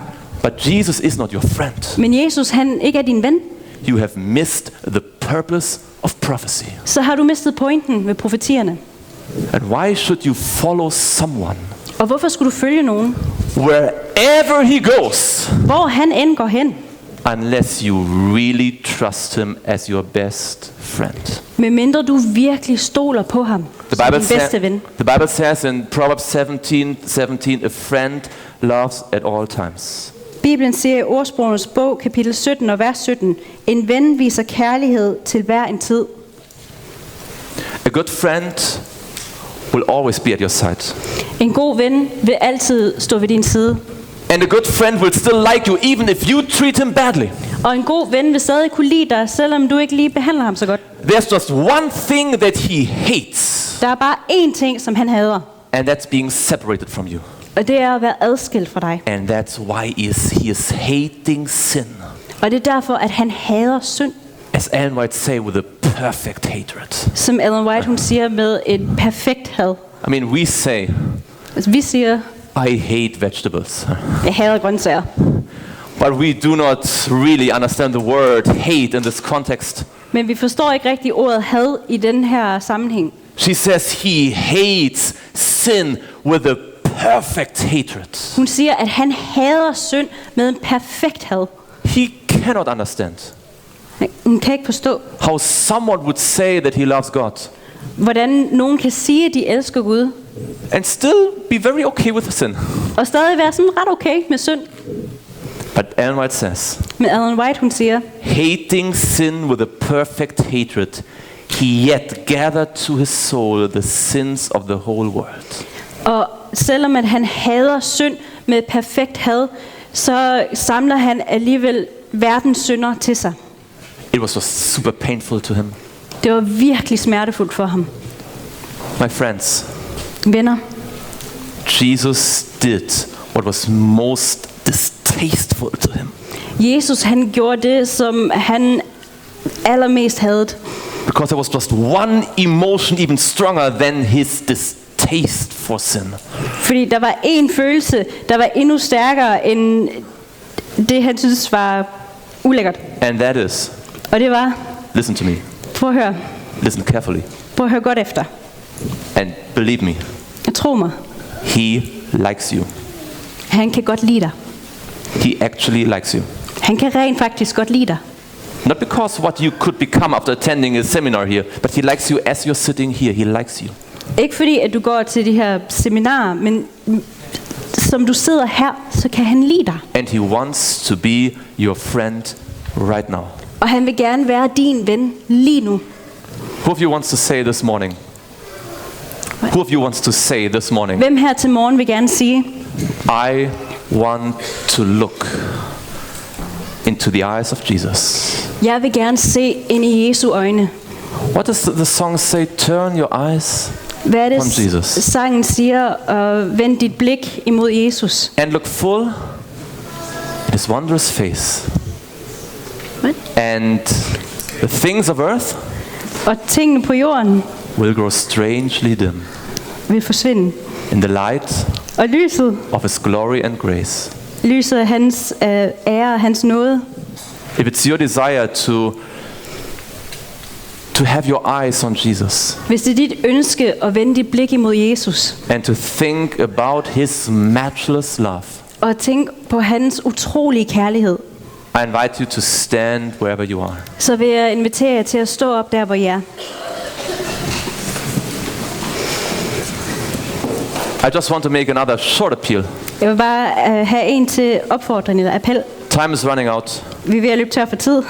but Jesus is not your friend, men Jesus han ikke er din ven, you have missed the purpose of prophecy. så har du mistet pointen med profetierne. And why should you follow someone Og hvorfor skulle du følge nogen, wherever he goes, hvor han end går hen, unless you really trust him as your best friend? medmindre du virkelig stoler på ham som din bedste ven? The Bible says in Proverbs 17:17, a friend loves at all times. Bibelen siger i Ordsprogenes bog, kapitel 17 og vers 17, en ven viser kærlighed til hver en tid. A good friend will always be at your side. En god ven vil altid stå ved din side. And a good friend will still like you even if you treat him badly. Og en god ven vil stadig kunne lide dig, selvom du ikke lige behandler ham så godt. There's just one thing that he hates. Der er bare én ting, som han hader. And that's being separated from you. Og det er at være adskilt fra dig. And that's why he is hating sin. Og det er derfor, at han hader synd. As Ellen White say, with a perfect hatred. Som Ellen White hun siger med et perfekt had. I mean, we say, Altså, vi siger, I hate vegetables. jeg hader grøntsager. But we do not really understand the word hate in this context. Men vi forstår ikke rigtig ordet had i den her sammenhæng. She says he hates sin with a perfect hatred. Hun siger, at han hader synd med en perfekt had. He cannot understand Hun kan ikke forstå, how someone would say that he loves God hvordan nogen kan sige, at de elsker Gud, and still be very okay with sin. og stadig være sådan ret okay med synd. But Ellen White says, Men Ellen White, hun siger, hating sin with a perfect hatred, he yet gathered to his soul the sins of the whole world. og selvom at han hader synd med et perfekt had, så samler han alligevel verdens synder til sig. It was just super painful to him. Det var virkelig smertefuldt for ham. My friends, Venner, Jesus did what was most distasteful to him. Jesus han gjorde det, som han allermest hadede. Because there was just one emotion even stronger than his distaste for sin. Fordi der var en følelse, der var endnu stærkere end det, han synes var ulækkert. And that is, Og det var, listen to me, prøv at høre, listen carefully, prøv at høre godt efter. and believe me, Jeg tror mig, he likes you. han kan godt lide dig. He actually likes you. Han kan rent faktisk godt lide dig. Not because what you could become after attending a seminar here, but he likes you as you're sitting here. He likes you. Ikke fordi, at du går til de her seminarer, men som du sidder her, så kan han lide dig. And he wants to be your friend right now. Og han vil gerne være din ven lige nu. Who of you wants to say this morning? Who of you wants to say this morning? Hvem her til morgen vil gerne sige, I want to look into the eyes of Jesus. jeg vil gerne se ind i Jesu øjne. What does the song say? Turn your eyes Hvad er det, on Jesus. sangen siger? Vend dit blik imod Jesus. And look full in his wondrous face. What? And the things of earth Og tingene på jorden will grow strangely dim vil forsvinde. in the light Og lyset, of his glory and grace. lyset af hans ære og hans nåde. If it's your desire to have your eyes on Jesus Hvis det er dit ønske at vende dit blik imod Jesus, and to think about his matchless love, og tænke på hans utrolige kærlighed, I invite you to stand wherever you are. så vil jeg invitere jer til at stå op der, hvor I er. I just want to make another short appeal. Jeg vil bare have en til opfordring eller appel. Time is running out, Vi er ved at løbe tør for tid,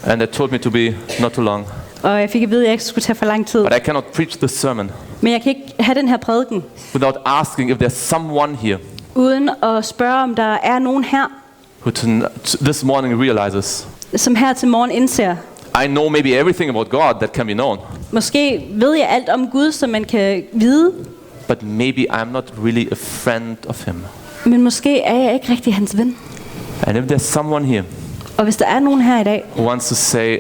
and they told me to be not too long. og jeg fik at vide, at jeg ikke skulle tage for lang tid. But I cannot preach this sermon Men jeg kan ikke have den her prædiken, without asking if there's someone here uden at spørge, om der er nogen her, who this morning realizes, som her til morgen indser, I know maybe everything about God that can be known, måske ved jeg alt om Gud, som man kan vide, but maybe I'm not really a friend of him. men måske er jeg ikke rigtig hans ven. And if there's someone here Og hvis der er nogen her i dag, who wants to say,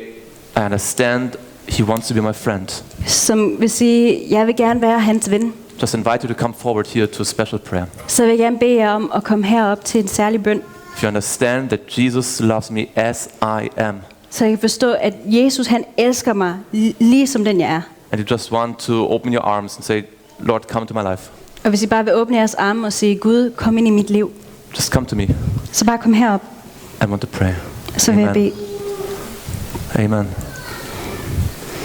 I understand he wants to be my friend, som vil sige, jeg vil gerne være hans ven, just invite you to come forward here to a special prayer. så vil jeg gerne bede jer om at komme herop til en særlig bøn, If you understand that Jesus loves me as I am, så jeg kan forstå, at Jesus han elsker mig lige som den jeg er. and you just want to open your arms and say, Lord, come to my life. Og hvis I bare vil åbne jeres arme og sige, Gud, kom ind i mit liv, Just come to me. så bare kom herop, I want to pray. så vil jeg bede. Amen.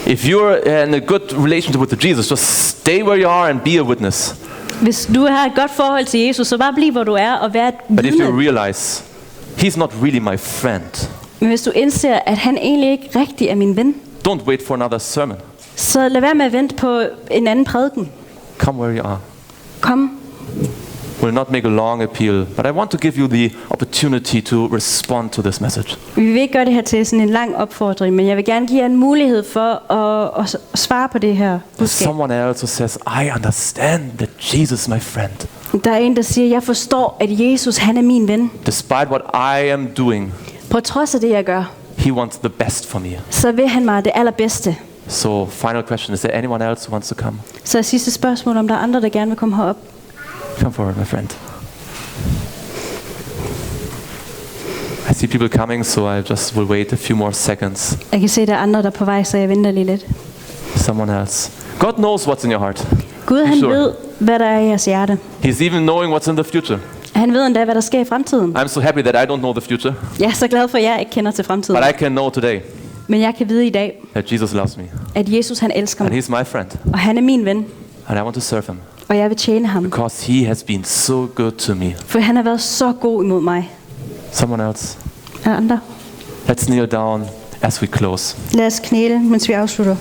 If you're in a good relationship with Jesus, just stay where you are and be a witness. Hvis du har et godt forhold til Jesus, så bare bliv hvor du er og vær et But if you vidne. realize he's not really my friend, Men hvis du indser, at han egentlig ikke rigtig er min ven, don't wait for another sermon. så lad være med at vente på en anden prædiken. Come where you are. Kom. Will not make a long appeal, but I want to give you the opportunity to respond to this message. Vi vil ikke gøre det her til sådan en lang opfordring, men jeg vil gerne give jer en mulighed for at svare på det her There's budskab. someone else who says, I understand that Jesus my friend. Der er en, der siger, jeg forstår, at Jesus, han er min ven. Despite what I am doing, På trods af det, jeg gør, he wants the best for me. så vil han mig det allerbedste. So, final question, is there anyone else who wants to come? Så sidste spørgsmål, om der er andre, der gerne vil komme herop. Come forward, my friend. I see people coming, so I just will wait a few more seconds. Jeg kan se, at der er andre, der er på vej, så jeg venter lige lidt. Someone else. God knows what's in your heart. Gud, han Sure. ved, hvad der er i jeres hjerte. He's even knowing what's in the future. Han ved endda, hvad der sker i fremtiden. I'm so happy that I don't know the future, Jeg er så glad for, at jeg ikke kender til fremtiden. but I can know today Men jeg kan vide i dag, that Jesus loves me, at Jesus, han elsker and mig. he's my friend, Og han er min ven, and I want to serve him og jeg vil tjene ham. because he has been so good to me. For han har været så god imod mig. Someone else. Er der andre? Let's kneel down as we close. Lad os knæle, mens vi afslutter.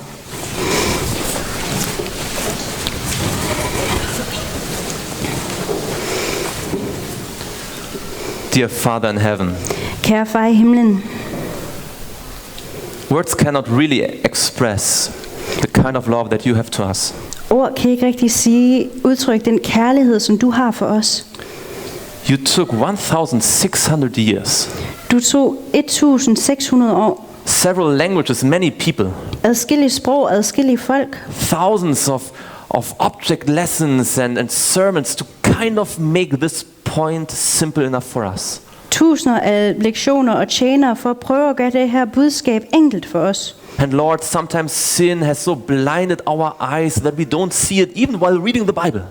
Dear Father in heaven, Kære far i himlen, words cannot really express the kind of love that you have to us. ord kan ikke rigtig udtrykke den kærlighed, som du har for os. You took 1,600 years, Du tog 1600 år, several languages, many people, adskillige sprog, adskillige folk, thousands of object lessons and sermons to kind of make this point simple enough for us. tusinder af lektioner og tjenere for at prøve at gøre det her budskab enkelt for os. And Lord, sometimes sin has so blinded our eyes that we don't see it even while reading the Bible.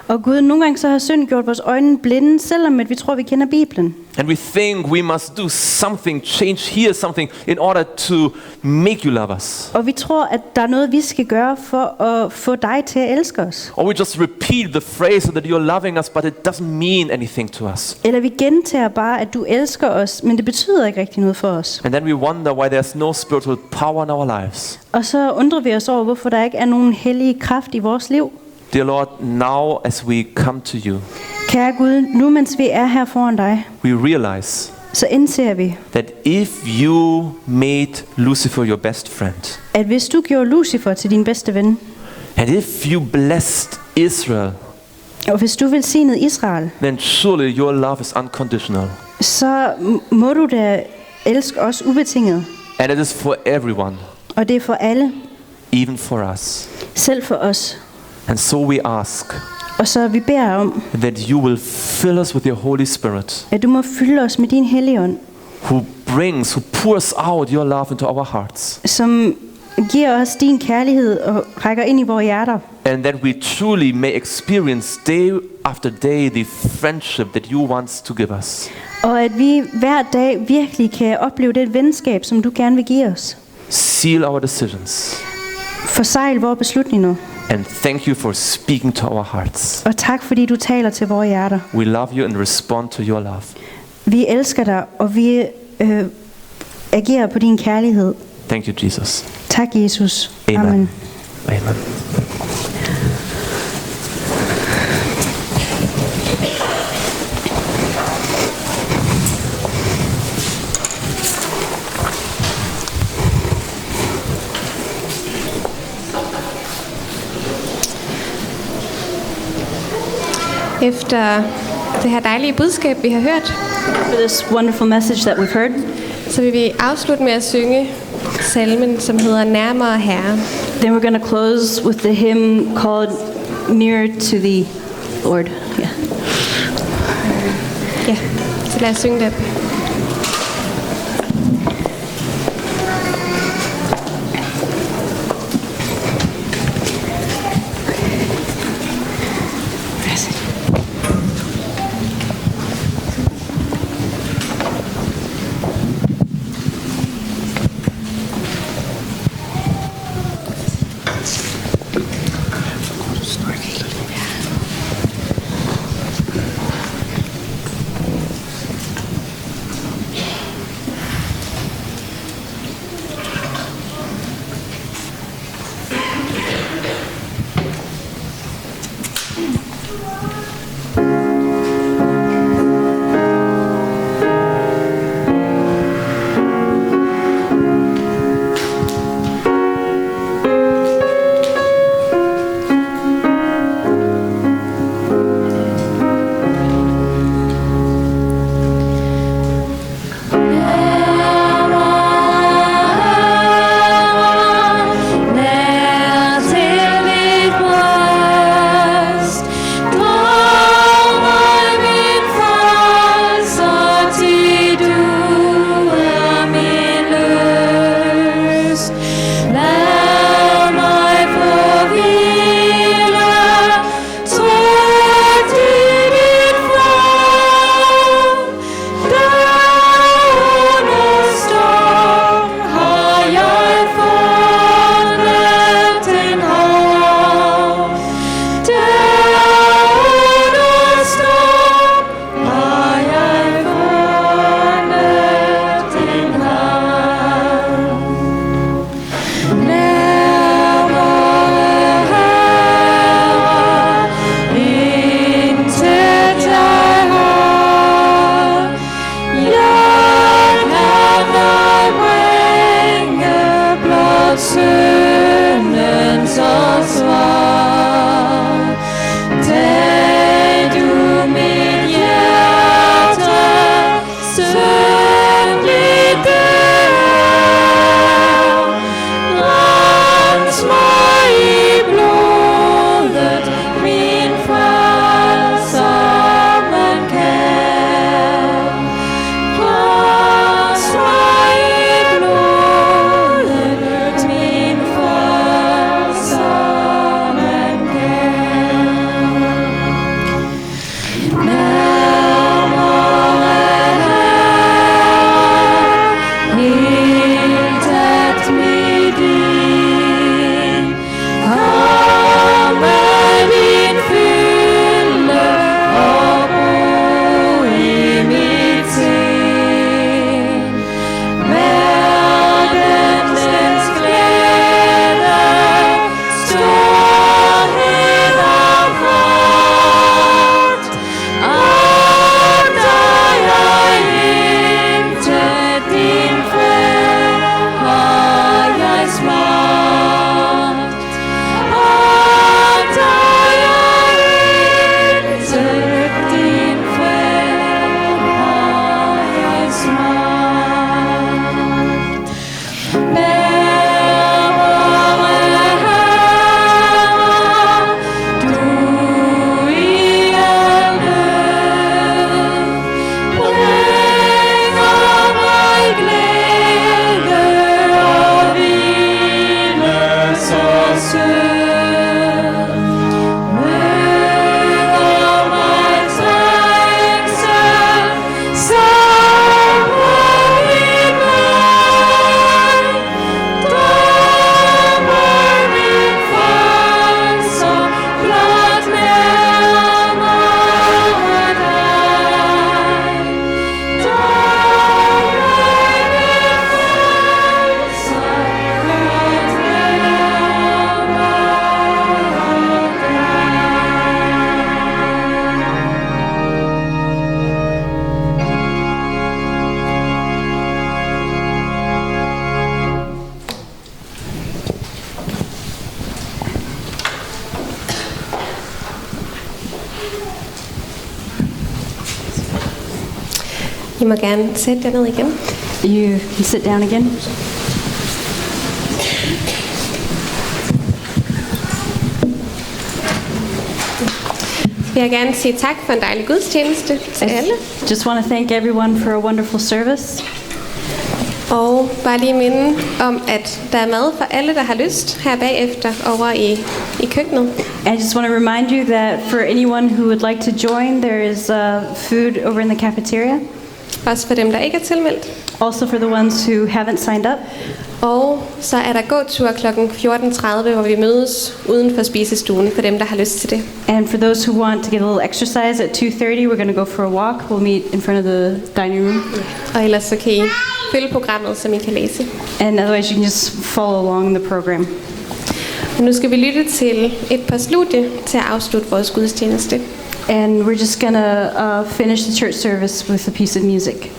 Og Gud, nogle gange så har synd gjort vores øjne blinde, selvom at vi tror, vi kender Bibelen. And we think we must do something, change here something in order to make you love us. Og vi tror, at der er noget, vi skal gøre for at få dig til at elske os. Or we just repeat the phrase that you're loving us, but it doesn't mean anything to us. Eller vi gentager bare, at du elsker os, men det betyder ikke rigtig noget for os. And then we wonder why there's no spiritual power in our lives. Og så undrer vi os over, hvorfor der ikke er nogen hellige kraft i vores liv. Dear Lord, now as we come to you, Kære Gud, nu mens vi er her foran dig, we realize så indser vi, that if you made Lucifer your best friend, at hvis du gjorde Lucifer til din bedste ven, and if you blessed Israel, og hvis du velsignede Israel, then surely your love is unconditional. så må du da elske os ubetinget. And it is for everyone, Og det er for alle, even for us. selv for os. And so we ask Og så vi beder om, that you will fill us with your Holy Spirit, at du må fylde os med din hellige ånd, who pours out your love into our hearts. som giver os din kærlighed og rækker ind i vores hjerter. And that we truly may experience day after day the friendship that you want to give us. Og at vi hver dag virkelig kan opleve det venskab, som du gerne vil give os. Seal our decisions. Forsejl vores beslutninger. And thank you for speaking to our hearts. Og tak fordi du taler til vores hjerter. We love you and respond to your love. Vi elsker dig, og vi agerer på din kærlighed. Thank you, Jesus. Tak, Jesus. Amen. Amen. Amen. Efter det her dejlige budskab, vi har hørt, For this wonderful message that we've heard, så vil vi afslutte med at synge salmen, som hedder Nærmere Herre. then we're going to close with the hymn called Nearer to the Lord. Yeah. Ja, så lad os synge den. I må gerne sætte jer ned igen. You can sit down again. Jeg vil gerne sige tak for en dejlig gudstjeneste til alle. Just want to thank everyone for a wonderful service. Og bare lige minde om, at der er mad for alle, der har lyst her bagefter over i køkkenet. I just want to remind you that for anyone who would like to join, there is food over in the cafeteria. Også for dem, der ikke er tilmeldt. Also for the ones who haven't signed up. Og så er der gåtur kl. 14:30, hvor vi mødes uden for spisestuen for dem, der har lyst til det. And for those who want to get a little exercise at 2:30, we're going to go for a walk. We'll meet in front of the dining room. Og ellers så kan I følge programmet, som I kan læse. And otherwise you can just follow along the program. Og nu skal vi lytte til et par studie til at afslutte vores gudstjeneste. And we're just going to finish the church service with a piece of music.